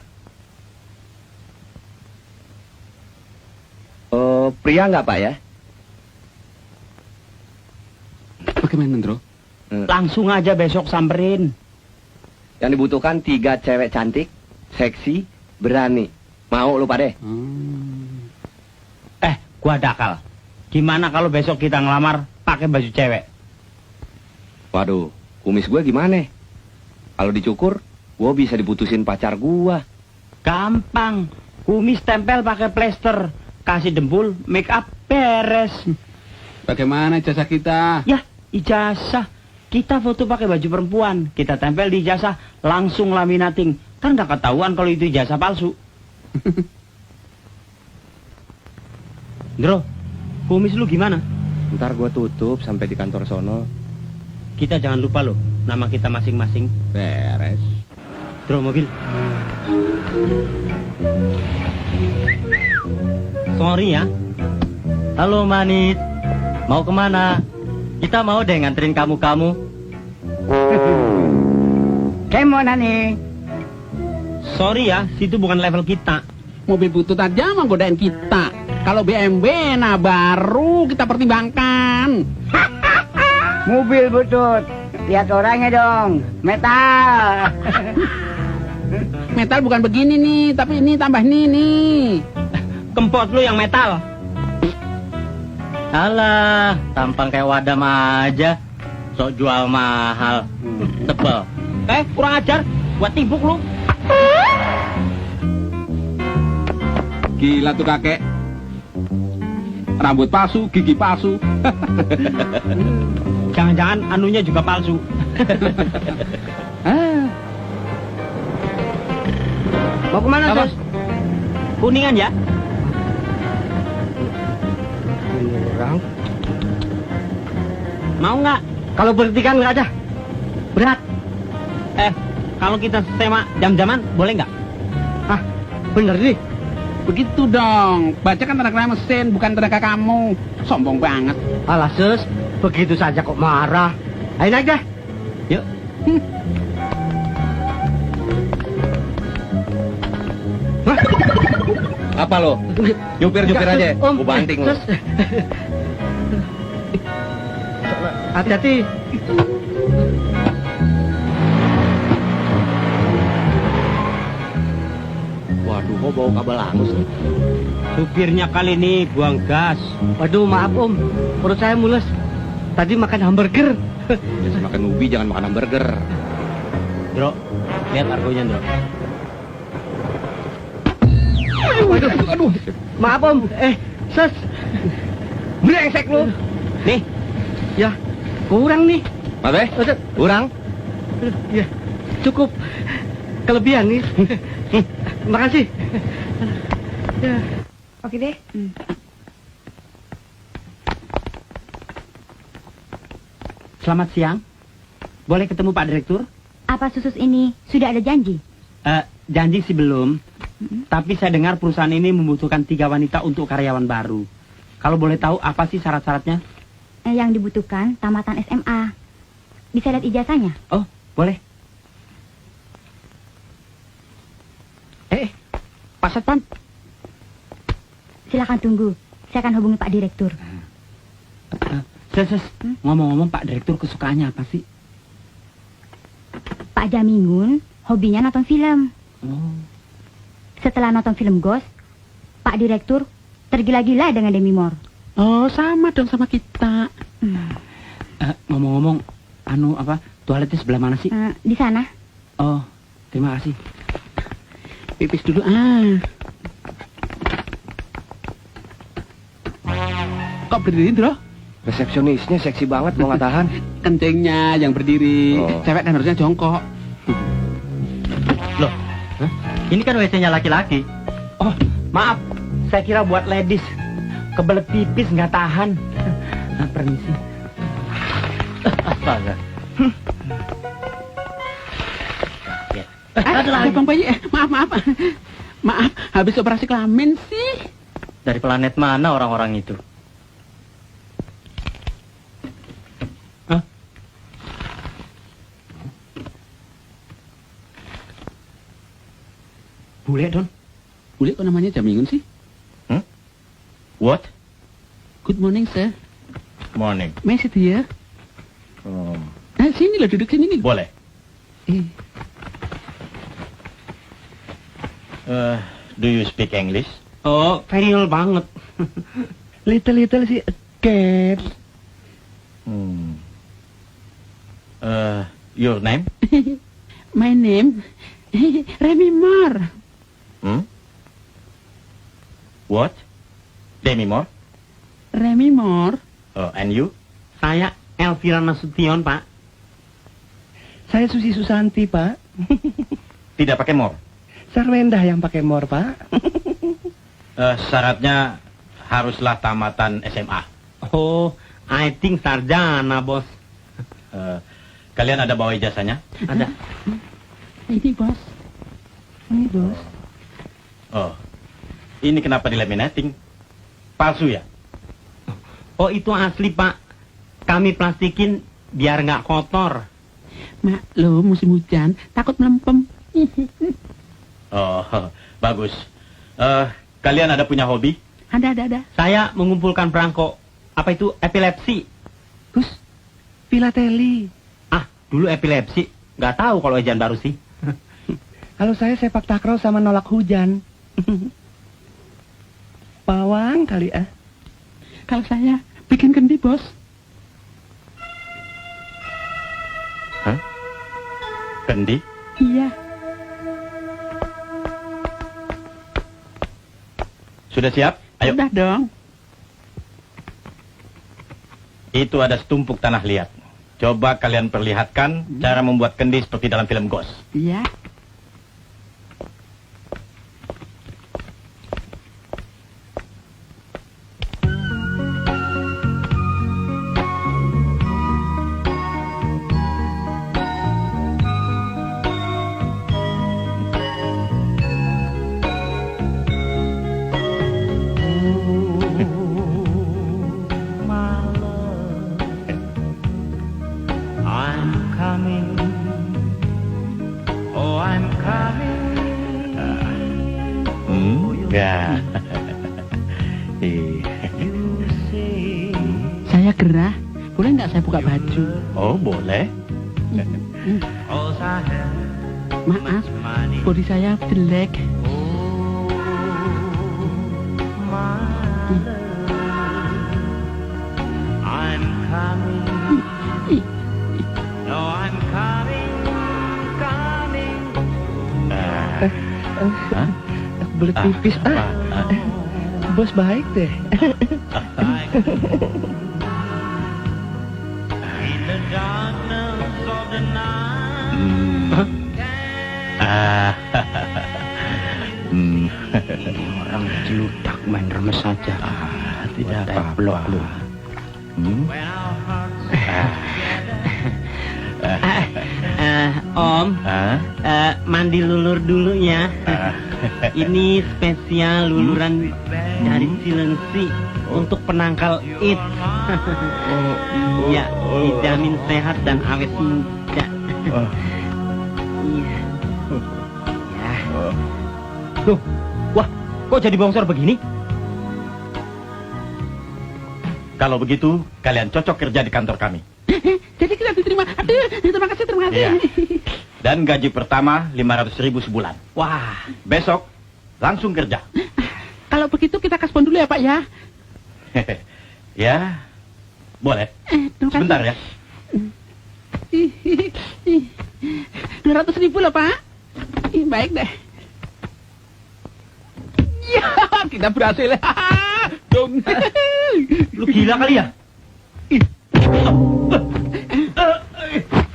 A: Oh, pria nggak, Pak ya?
B: Bagaimana, Indro?
C: Langsung aja besok samperin.
A: Yang dibutuhkan 3 cewek cantik, seksi, berani. Mau lu, Pak deh?
C: Gua dakal. Gimana kalau besok kita ngelamar pakai baju cewek?
A: Waduh, kumis gue gimana? Kalau dicukur, gue bisa diputusin pacar gue.
C: Gampang. Kumis tempel pakai plester. Kasih dempul, make up, beres.
B: Bagaimana jasa kita?
C: Ya, ijazah. Kita foto pakai baju perempuan. Kita tempel di ijazah, langsung laminating. Kan nggak ketahuan kalau itu ijazah palsu. Bro, kumis lu gimana?
A: Ntar gue tutup sampai di kantor sono.
C: Kita jangan lupa loh, nama kita masing-masing.
B: Beres.
C: Bro, mobil. Sorry ya.
I: Halo Manit, mau kemana? Kita mau deh nganterin kamu-kamu.
F: Kemana nih?
C: Sorry ya, situ bukan level kita.
B: Mobil butut aja menggodain kita. Kalau BMW, nah baru kita pertimbangkan.
F: Mobil butut. Lihat orangnya dong. Metal.
B: Metal bukan begini nih, tapi ini tambah nih.
C: Kempot lu yang metal.
I: Alah, tampang kayak wadam aja. Sok jual mahal. Tebel.
C: Kurang ajar. Gua tibuk lu.
B: Gila tuh kakek. Rambut palsu, gigi palsu.
C: Jangan-jangan anunya juga palsu.
F: Mau kemana,
C: Apa?
F: Sos?
C: Kuningan ya?
A: Orang.
C: Mau nggak?
F: Kalau berhenti kan nggak ada. Berat.
C: Kalau kita tema jam-jaman, boleh nggak?
F: Bener nih.
B: Begitu dong. Baca kan tenaga mesin, bukan tenaga kamu. Sombong banget.
F: Alah, Sus. Begitu saja kok marah. Ayo naik deh.
C: Yuk.
A: Apa lo? Nyupir-nyupir aja. Gue banting lo.
F: Hati-hati.
A: kok bau kabel angus.
C: Supirnya kali ini buang gas.
I: Waduh, maaf Om. Perut saya mules. Tadi makan hamburger.
D: Biasa makan ubi, jangan makan hamburger.
C: Bro, lihat argonya, Bro.
A: Aduh.
I: Maaf Om. Ses. Brengsek lu.
C: Nih,
I: Ya, kurang nih.
D: Mas
I: Kurang? Ya, cukup. Kelebihan nih. Makasih. Ya.
H: Oke deh.
B: Selamat siang. Boleh ketemu Pak Direktur?
E: Apa Susus ini sudah ada janji?
B: Janji sih belum. Tapi saya dengar perusahaan ini membutuhkan 3 wanita untuk karyawan baru. Kalau boleh tahu apa sih syarat-syaratnya?
E: Yang dibutuhkan tamatan SMA. Bisa lihat ijazahnya?
B: Oh, boleh. Pak Satpam.
E: Silakan tunggu. Saya akan hubungi Pak Direktur.
B: Ngomong-ngomong Pak Direktur kesukaannya apa sih?
E: Pak Jamingun hobinya nonton film.
B: Oh.
E: Setelah nonton film Ghost, Pak Direktur tergila-gila dengan Demi Moore.
B: Oh, sama dong sama kita. Ngomong-ngomong, toiletnya sebelah mana sih?
E: Di sana.
B: Oh, terima kasih. Pipis dulu, Kok berdiri, Bro?
A: Resepsionisnya seksi banget, mau nggak tahan.
B: Kencingnya yang berdiri.
D: Oh.
B: Cewek kan harusnya jongkok.
I: Loh, ini kan WC-nya laki-laki.
B: Oh, maaf. Saya kira buat ladies. Kebelet pipis nggak tahan. Permisi.
I: Astaga.
B: Bang Bayi, maaf. Maaf, habis operasi kelamin sih.
I: Dari planet mana orang-orang itu?
B: Bule, Don. Bule kok namanya Jamingun sih?
I: What?
B: Good morning, sir.
I: Morning.
B: May I sit here?
I: Oh.
B: Sini lah, duduk sini nih.
I: Boleh. Do you speak English?
C: oh, very well banget.
A: Little sih, cat.
I: Your name?
B: My name, Remy Moore.
I: What? Demi Moore?
B: Remy Moore.
I: Oh, and you?
C: Saya Elvira Nasution, Pak.
A: Saya Susi Susanti, Pak.
I: Tidak pakai Moore?
A: Sarwendah yang pakai mor, Pak.
I: Syaratnya haruslah tamatan SMA.
C: Oh, I think sarjana, Bos.
I: Kalian ada bawa ijazahnya?
C: Ada.
B: Ini, Bos.
A: Ini, Bos.
I: Oh, ini kenapa dilaminating? Palsu ya?
C: Oh, itu asli, Pak. Kami plastikin biar nggak kotor.
B: Maklum, musim hujan, takut melempem.
I: Oh, bagus. Kalian ada punya hobi?
B: Ada.
C: Saya mengumpulkan perangko. Apa itu epilepsi?
A: Gus, filateli.
C: Ah, dulu epilepsi. Nggak tahu kalau ejaan baru sih.
A: Kalau saya sepak takraw sama nolak hujan. Pawang kali ah.
B: Kalau saya bikin kendi, Bos.
I: Hah? Kendi?
B: Iya.
I: Sudah siap? Ayo.
B: Udah dong.
I: Itu ada setumpuk tanah liat. Coba kalian perlihatkan cara membuat kendi seperti dalam film Ghost.
B: Iya.
I: Ya.
B: Saya gerah. Boleh nggak saya buka baju?
I: Oh, boleh.
B: Maaf, body saya jelek.
G: I'm coming. No, I'm coming, coming.
A: Belet pipis, Bos baik deh.
G: In the darkness of the night.
B: Orang celudak main remes saja.
I: Tidak apa-apa.
G: When our hearts
C: Om, mandi lulur dulu ya. Ini spesial luluran dari Cilengsi untuk penangkal it. Iya, dijamin sehat dan awet muda. Iya. Ya.
I: Loh, wah, kok jadi bongsor begini? Kalau begitu, kalian cocok kerja di kantor kami.
B: Jadi kita diterima. Aduh, terima kasih.
I: Iya. Dan gaji pertama 500.000 sebulan.
C: Wah,
I: Besok langsung kerja.
B: Kalau begitu kita kaspon dulu ya Pak ya.
I: Ya, boleh.
B: Terima kasih.
I: Sebentar ya.
B: 200.000 loh Pak. Baik deh. Ya, kita berhasil. Dong.
C: lu gila kali ya?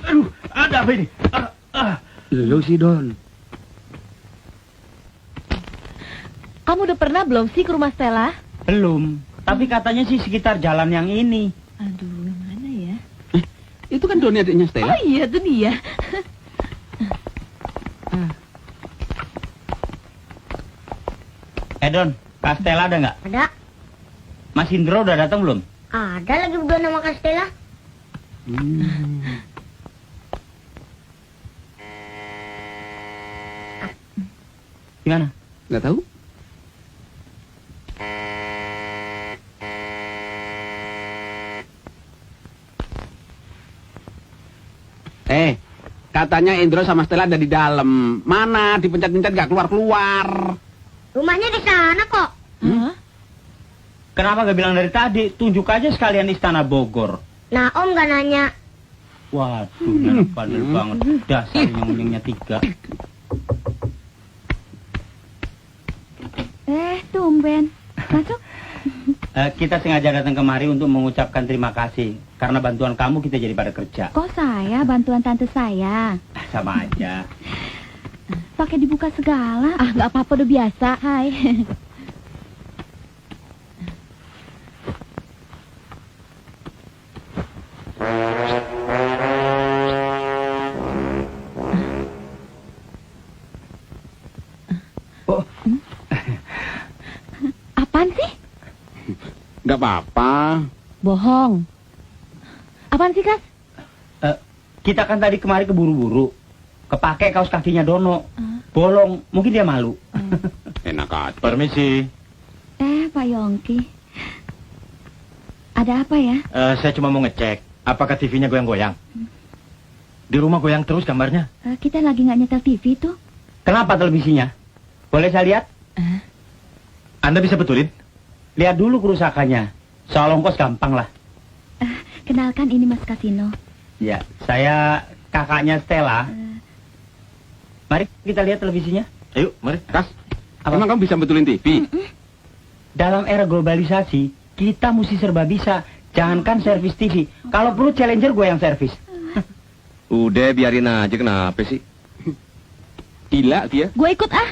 I: Aduh, ada apa ini?
A: Lu sih Don.
E: Kamu udah pernah belum sih ke rumah Stella?
C: Belum. Tapi katanya sih sekitar jalan yang ini.
E: Aduh, yang mana ya?
B: Itu kan Doni adiknya Stella.
E: Oh iya, itu dia.
C: Don, Kak Stella ada nggak?
J: Ada.
C: Mas Indro udah datang belum?
J: Ada lagi berdua nama Kak Stella.
C: Gimana?
B: Nggak tahu. Katanya Indro sama Stella ada di dalam. Mana? Dipencet-pencet nggak keluar-keluar.
J: Rumahnya di sana kok.
C: Kenapa gak bilang dari tadi? Tunjuk aja sekalian Istana Bogor.
J: Nah, Om gak nanya.
C: Waduh, anak bandel banget. Dasar nyong-nyongnya 3.
E: Tumben. Masuk.
C: Kita sengaja datang kemari untuk mengucapkan terima kasih. Karena bantuan kamu kita jadi pada kerja.
H: Kok saya, bantuan tante saya?
C: Sama aja.
H: Pakai dibuka segala. Ah, nggak apa-apa, udah biasa. Hai. Apaan sih?
B: Nggak apa-apa.
H: Bohong. Apaan sih, Kas?
C: Kita kan tadi kemari keburu-buru. Kepake kaos kakinya Dono. Bolong, mungkin dia malu.
B: Enak aja.
I: Permisi.
H: Pak Yongki. Ada apa ya?
I: Saya cuma mau ngecek. Apakah TV-nya goyang-goyang? Di rumah goyang terus gambarnya.
H: Kita lagi nggak nyetel TV tuh.
C: Kenapa televisinya? Boleh saya lihat?
I: Anda bisa betulin?
C: Lihat dulu kerusakannya. Soal ongkos gampang lah.
H: Kenalkan, ini Mas Kasino.
C: Ya, saya kakaknya Stella. Mari kita lihat televisinya.
I: Ayo, mari.
B: Kas, emang kamu bisa betulin TV?
C: Dalam era globalisasi, kita mesti serba bisa. Jangankan servis TV. Kalau perlu Challenger gue yang servis.
D: Udah, biarin aja, kenapa sih?
B: Gila dia.
H: Gue ikut ah.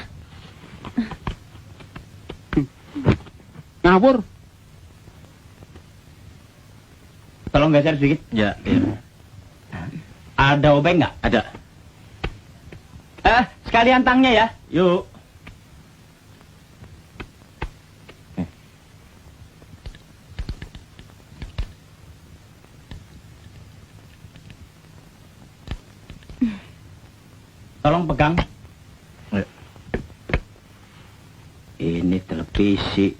B: Ngawur.
C: Tolong geser sedikit.
I: Ya, ya.
C: Ada obeng nggak?
I: Ada.
C: Sekalian tangnya ya.
I: Yuk.
C: Tolong pegang.
I: Ya.
C: Ini televisi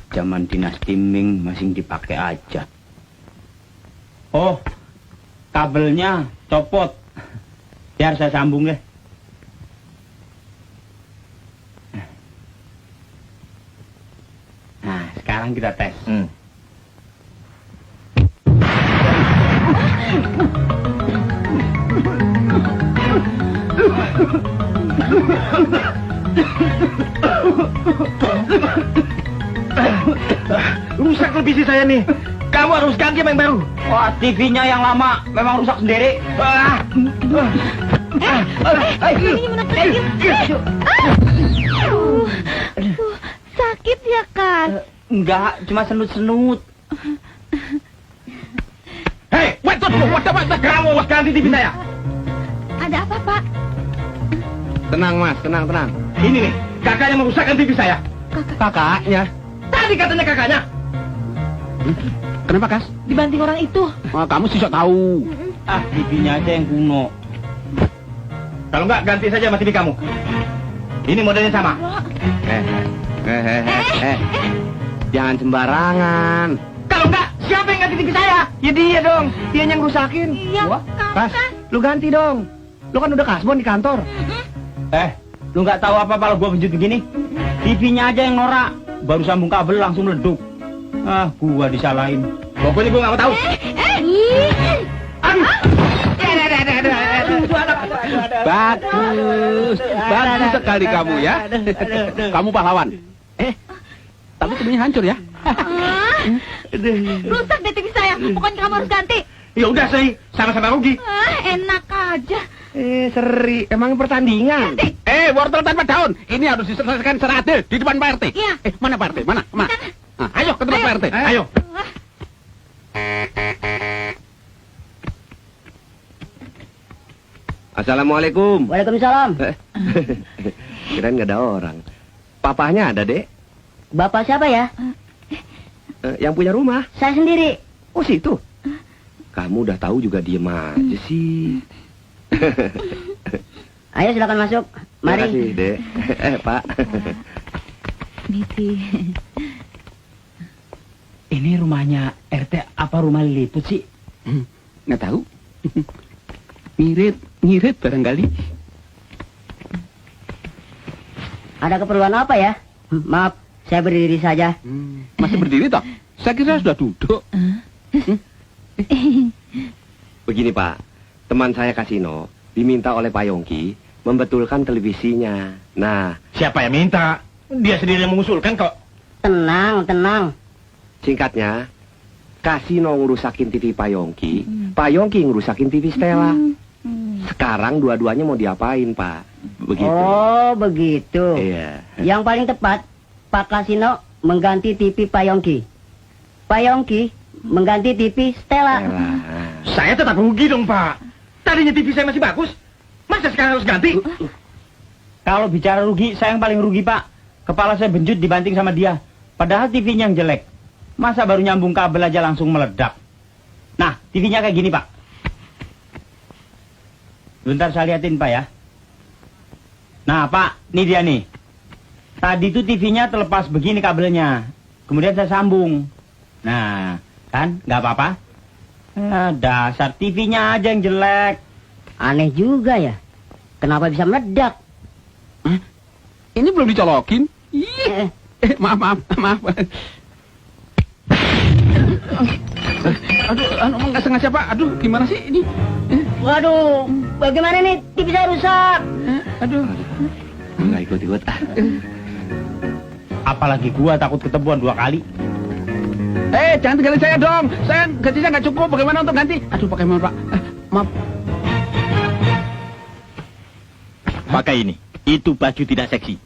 C: zaman dinasti Ming masih dipakai aja. Oh, kabelnya copot. Biar saya sambung deh. Nah, sekarang Silahkan kita tes.
I: Rusak televisi saya nih. Kamu harus ganti yang baru.
C: Wah, TV-nya yang lama memang rusak sendiri.
H: Sakit ya, kan?
C: Enggak, cuma senut-senut.
I: Hei, what kamu harus ganti TV saya.
H: Ada apa, Pak?
A: Tenang, Mas, tenang.
I: Ini nih, kakaknya merusakkan TV saya.
A: Kakaknya?
I: Tadi katanya kakaknya.
B: Kenapa, Kas?
H: Dibanting orang itu.
B: Oh, kamu sih sok tahu.
C: Ah, TV-nya aja yang kuno.
I: Kalau enggak, ganti saja sama TV kamu. Ini modelnya sama.
A: Jangan sembarangan.
I: Kalau enggak, siapa yang ganti TV saya?
A: Ya dia dong, dia yang rusakin.
H: Iya,
A: Kas, lu ganti dong. Lu kan udah kasbon di kantor.
C: Lu nggak tahu apa kalau gua penjut begini? TV-nya aja yang norak. Baru sambung kabel langsung meleduk. Ah, gua disalahin.
I: Pokoknya gua nggak mau tahu.
B: Bagus sekali kamu ya. Kamu pahlawan. Tapi TV-nya hancur ya.
H: Rusak deh TV saya. Pokoknya kamu harus ganti.
I: Ya udah sih, sama-sama rugi.
H: Enak aja.
A: Seri, emang pertandingan.
B: Wortel tanpa daun. Ini harus diselesaikan secara adil di depan Pak RT.
H: Iya.
B: Mana Pak RT? Mana? Ayo ke tempat Pak RT. Ayo.
A: Assalamualaikum.
F: Waalaikumsalam.
A: Kirain nggak ada orang. Papahnya ada, Dek.
F: Bapak siapa ya?
A: Yang punya rumah.
F: Saya sendiri.
A: Oh, situ. Kamu udah tahu juga diem aja sih.
F: Ayo silakan masuk. Mari.
A: Terima kasih, Dek. Pak.
H: Niti.
C: Ini rumahnya RT apa rumah Liliput sih?
B: Nggak tahu. Ngirit barangkali.
F: Ada keperluan apa ya? Maaf, saya berdiri saja.
B: Masih berdiri toh? Saya kira sudah duduk.
A: Begini, Pak. Teman saya Kasino diminta oleh Pak Yongki membetulkan televisinya. Nah,
I: Siapa yang minta? Dia sendiri yang mengusulkan kok.
F: Tenang, tenang.
A: singkatnya, Kasino ngerusakin TV Pak Yongki, Pak Yongki ngerusakin TV Stella. Sekarang dua-duanya mau diapain, Pak? Begitu.
F: Oh, begitu.
A: Iya.
F: Yang paling tepat, Pak Kasino mengganti TV Pak Yongki. Pak Yongki mengganti TV Stella.
I: Saya tetap rugi dong, Pak. Tadinya TV saya masih bagus. Masa sekarang harus ganti?
C: Kalau bicara rugi, saya yang paling rugi, Pak. Kepala saya benjut dibanting sama dia. Padahal TV-nya yang jelek. Masa baru nyambung kabel aja langsung meledak. Nah, TV-nya kayak gini, Pak. Bentar saya liatin, Pak ya. Nah, Pak, ini dia nih. Tadi tuh TV-nya terlepas begini kabelnya. Kemudian saya sambung. Nah, kan nggak apa-apa. Dasar TV-nya aja yang jelek.
F: Aneh juga ya. Kenapa bisa meledak?
B: Ini belum dicolokin. Maaf. Aduh, nggak sengaja, Pak. Aduh, gimana sih ini?
F: Waduh, bagaimana nih? TV saya rusak.
B: Aduh.
A: Nggak ikut-ikut.
C: Apalagi gua takut ketemuan 2 kali.
B: Jangan tinggalin saya dong. Saya gajinya nggak cukup. Bagaimana untuk ganti? Aduh, bagaimana, Pak? Maaf.
I: Pakai ini. Itu baju tidak seksi.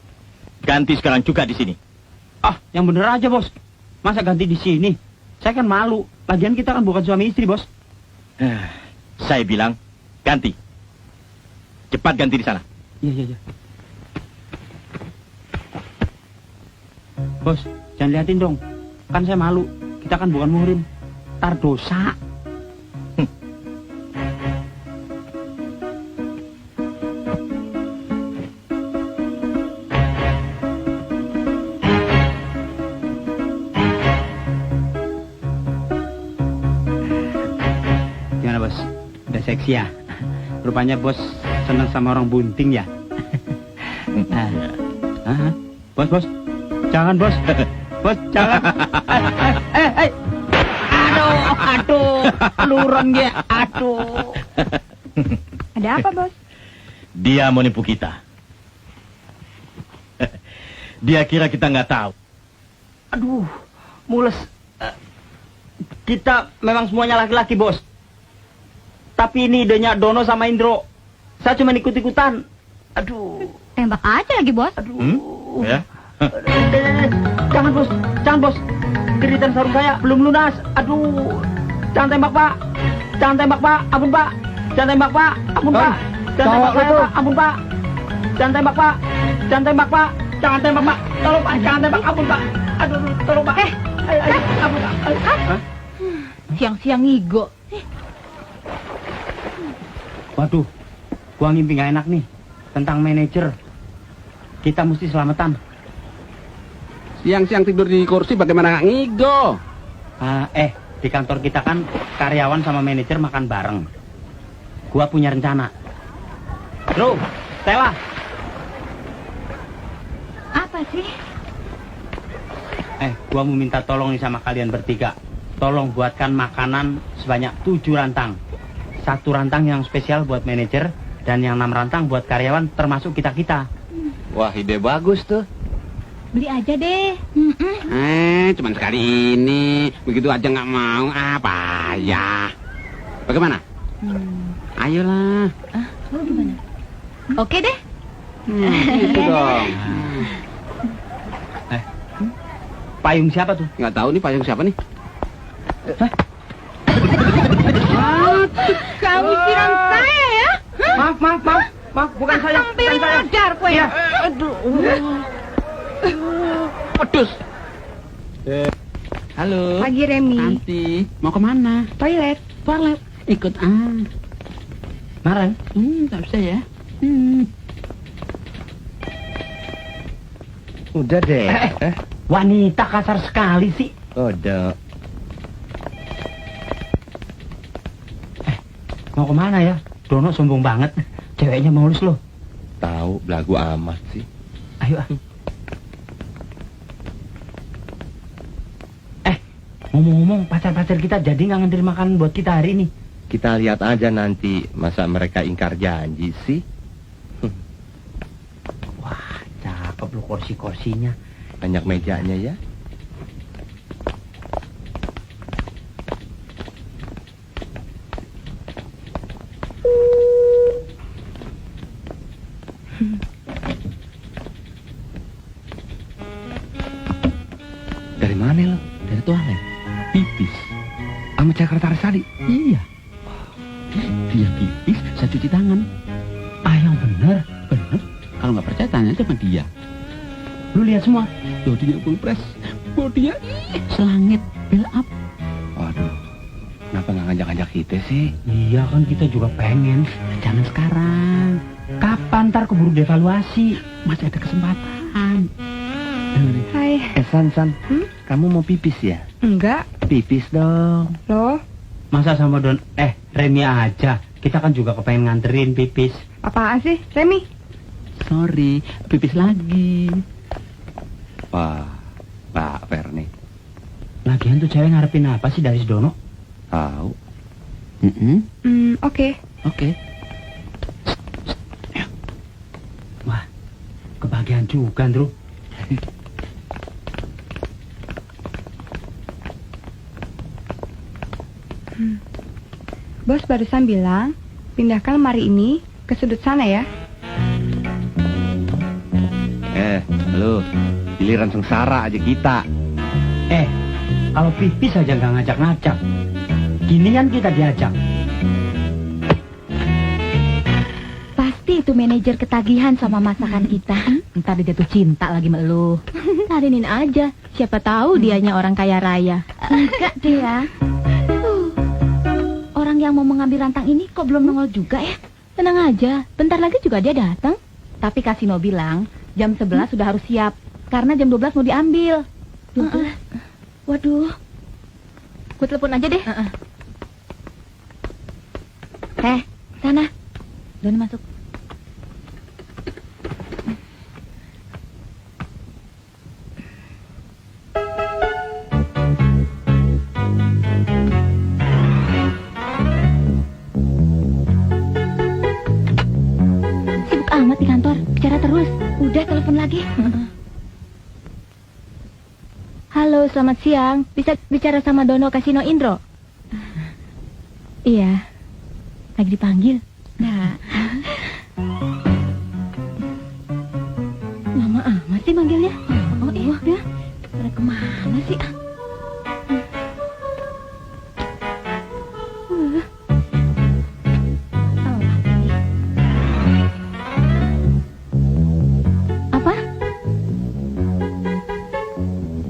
I: Ganti sekarang juga di sini.
C: Ah, yang bener aja, Bos. Masa ganti di sini? Saya kan malu. Lagian kita kan bukan suami istri, Bos.
I: Saya bilang, ganti. Cepat ganti di sana.
C: Iya. Bos, jangan liatin dong. Kan saya malu. Kita kan bukan muhrim. Tar dosa. Gimana, Bos? Udah seksi ya? Rupanya Bos senang sama orang bunting ya? Bos. Jangan, Bos.
B: Bos, jangan. Aduh, luron dia. Aduh.
H: Ada apa, Bos?
I: Dia mau nipu kita. Dia kira kita nggak tahu.
C: Aduh, mules. Kita memang semuanya laki-laki, Bos. Tapi ini idenya Dono sama Indro. Saya cuma ikut-ikutan. Aduh.
E: Tembak aja lagi, Bos.
I: Ya?
C: Jangan, Bos. Jangan, Bos. Keritan sarung saya belum lunas. Aduh. Jangan tembak, Pak. Jangan tembak, Pak. Ampun, Pak. Jangan tembak, Pak. Ampun, Pak. Jangan tembak saya, Pak. Ampun, Pak. Jangan tembak, Pak. Jangan tembak, Pak. Jangan tembak, Pak. Tolong, Pak. Jangan tembak. Ampun, Pak. Aduh, tolong, Pak. Ayo, ampun, Pak.
H: Siang-siang ngigo.
C: Waduh, gua ngimpi gak enak nih tentang manajer. Kita mesti selamatan.
B: Siang-siang tidur di kursi bagaimana nggak ngigo?
C: Di kantor kita kan karyawan sama manajer makan bareng. Gua punya rencana. Bro, Stella.
E: Apa sih?
C: Gua mau minta tolong nih sama kalian bertiga. Tolong buatkan makanan sebanyak 7 rantang. 1 rantang yang spesial buat manajer dan yang 6 rantang buat karyawan termasuk kita-kita.
A: Wah, ide bagus tuh.
E: Beli aja deh.
B: Cuman sekali ini. Begitu aja nggak mau. Apa ya? Bagaimana? Ayolah.
E: Lu gimana? Oke deh.
B: Itu dong.
C: Payung siapa tuh?
B: Nggak tahu nih payung siapa nih?
H: Kamu siram saya ya?
C: Maaf, bukan saya.
H: Tampil
C: Bukan saya.
H: modar kue.
C: Iya.
B: Pedus. Halo.
H: Pagi Remi.
B: Nanti mau kemana?
H: Toilet.
B: Toilet. Ikut
C: Maren.
B: Tak bisa ya.
A: Udah deh.
C: Wanita kasar sekali sih.
A: Udah.
C: Mau kemana ya? Dono sombong banget. Ceweknya mulus loh.
A: Tahu, belagu amat sih.
C: Ayo. Ngomong-ngomong, pacar-pacar kita jadi nggak nganterin makanan buat kita hari ini.
A: Kita lihat aja nanti. Masa mereka ingkar janji sih?
C: Wah, cakep loh kursi-kursinya.
A: Banyak mejanya ya. Dari mana lo?
B: Dari toilet. Pipis.
A: Sama sekretaris tadi?
B: Iya. Dia pipis, saya cuci tangan.
C: Yang bener.
B: Bener. Kalau nggak percaya tanya aja sama dia.
C: Lu lihat semua.
B: Bodinya full press. Bodinya selangit. Build up.
A: Waduh. Kenapa nggak ngajak-ngajak kita sih?
C: Iya kan kita juga pengen.
B: Jangan sekarang.
C: Kapan ntar keburu devaluasi?
B: Masih ada kesempatan.
H: Hai.
A: San, kamu mau pipis ya?
H: Enggak.
A: Pipis dong.
H: Loh,
C: Masa sama Don? Remi aja. Kita kan juga kepengen nganterin pipis.
H: apaan sih, Remi?
B: Sorry, pipis lagi.
A: Wah, Pak Ferni.
C: Lagian tuh cewek ngarepin apa sih dari si Dono?
A: Tahu.
H: Oke.
B: Oke.
C: Wah, kebahagiaan juga, Andrew.
H: Bos barusan bilang, pindahkan lemari ini ke sudut sana ya.
A: Lu, giliran sengsara aja kita.
C: Kalau pipis aja nggak ngajak-ngajak. Ginian kita diajak.
E: Pasti itu manajer ketagihan sama masakan kita.
H: Ntar dia jatuh cinta lagi sama lu.
E: Ladenin aja. Siapa tahu dianya orang kaya raya. Enggak deh ya. Orang yang mau mengambil rantang ini kok belum nongol juga ya? Tenang aja, bentar lagi juga dia datang.
H: Tapi Kasino bilang, jam 11 sudah harus siap. Karena jam 12 mau diambil.
E: Waduh. Gue telepon aja deh. Sana.
H: Doni masuk.
E: lagi. Halo, selamat siang. Bisa bicara sama Dono Kasino Indro? Iya. Lagi dipanggil. Nah. Lama amat sih manggilnya. Oh iya, udah. Pada kemana sih? Apa?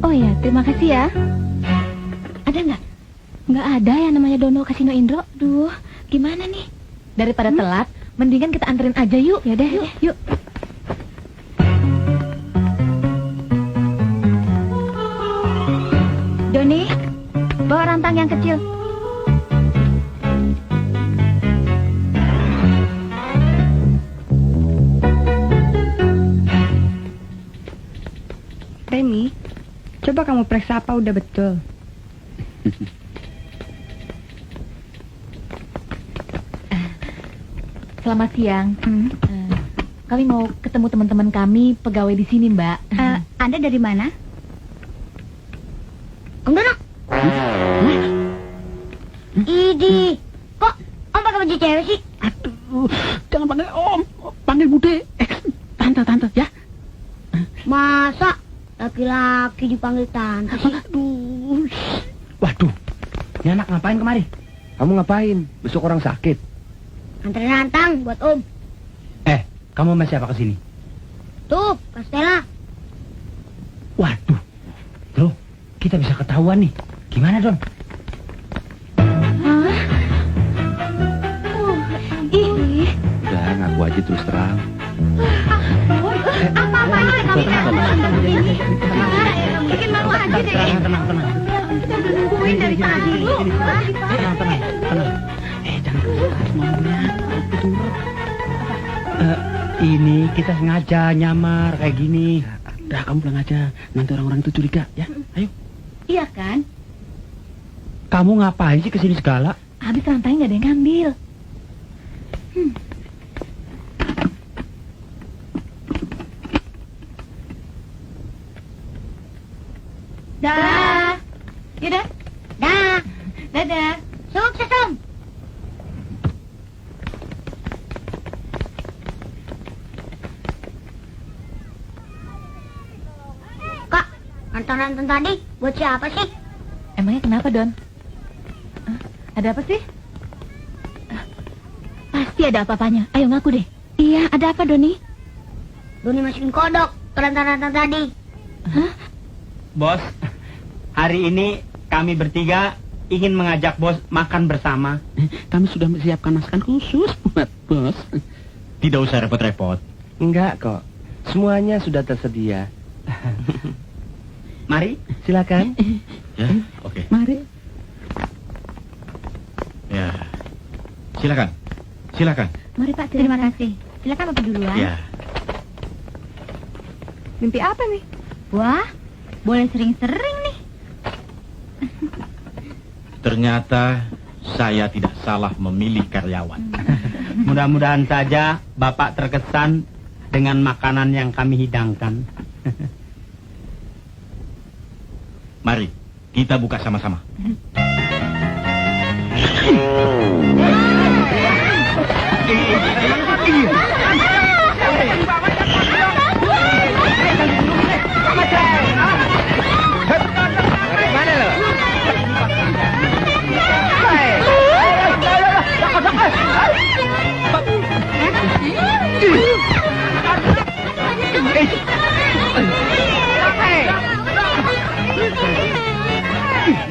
E: Oh ya, terima kasih ya. Ada nggak? Nggak ada ya namanya Dono Kasino Indro. Duh, gimana nih? Daripada telat, mendingan kita anterin aja yuk. Ya deh, yuk. Doni, bawa rantang yang kecil.
K: Remi, coba kamu periksa apa udah betul.
H: Selamat siang. Kami mau ketemu teman-teman kami pegawai di sini, Mbak.
E: Anda dari mana?
J: Om Dono. Idi. Kok Om pakai baju cewek sih?
B: Aduh, jangan panggil Om, panggil Bude. Tante ya.
J: Masa laki-laki dipanggil tante sih?
B: Aduh.
A: Waduh, ini anak ngapain kemari? Kamu ngapain? Besok orang sakit.
J: Anterin rantang buat Om.
A: Kamu sama siapa kesini?
J: Tuh, Kastela.
A: Waduh, bro, kita bisa ketahuan nih. Gimana, Don? Udah, ngaku aja terus terang.
E: Apa-apanya bikin malu aja deh.
A: Tenang.
E: Kita udah nungguin dari tadi.
B: Tenang. Jangan keras ngomongnya.
A: Ini kita sengaja nyamar kayak gini.
B: Udah, kamu pulang aja. Nanti orang-orang itu curiga, ya. Ayo.
H: Iya kan?
A: Kamu ngapain sih kesini segala?
H: Habis rantai nggak ada yang ngambil. Dah. Yaudah.
J: Dah.
H: Dadah.
J: Sukses, Om. Kak, rantang-rantang tadi buat siapa sih?
H: Emangnya kenapa, Don? Ada apa sih? Pasti ada apa-apanya. Ayo ngaku deh.
E: Iya, ada apa, Doni?
J: Doni masukin kodok ke rantang-rantang tadi.
C: Bos, hari ini kami bertiga ingin mengajak bos makan bersama.
B: Kami sudah menyiapkan masakan khusus buat bos.
I: Tidak usah repot-repot.
A: Enggak kok. Semuanya sudah tersedia.
C: Mari.
A: Silakan.
I: Ya, oke.
B: Mari.
I: Ya, silakan.
E: Mari Pak, terima kasih. Silakan Bapak duluan.
I: Ya.
K: Mimpi apa nih?
E: Wah, boleh sering-sering nih.
I: Ternyata saya tidak salah memilih karyawan.
C: Mudah-mudahan saja Bapak terkesan dengan makanan yang kami hidangkan.
I: Mari, kita buka sama-sama.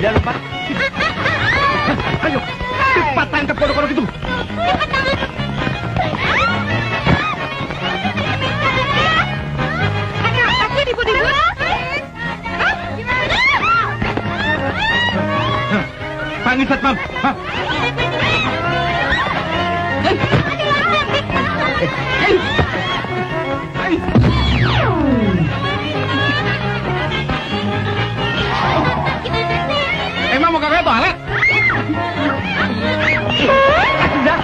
A: Jangan lupa. Ayo, cepat tangkap kodok-kodok itu.
I: Panggil satpam.
A: Emang mau kakak toilet? Sudah,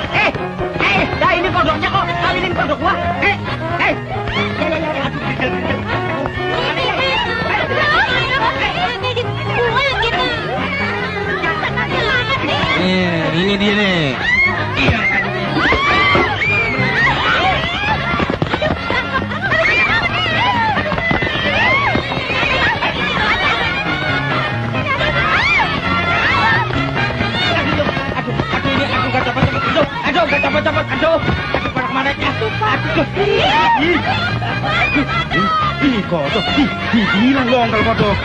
C: Aduh, gak cepet-cepet. Aduh, pada kemana? Aduh.
I: Ih, kodok. Ih, bilang dong kalau kodok.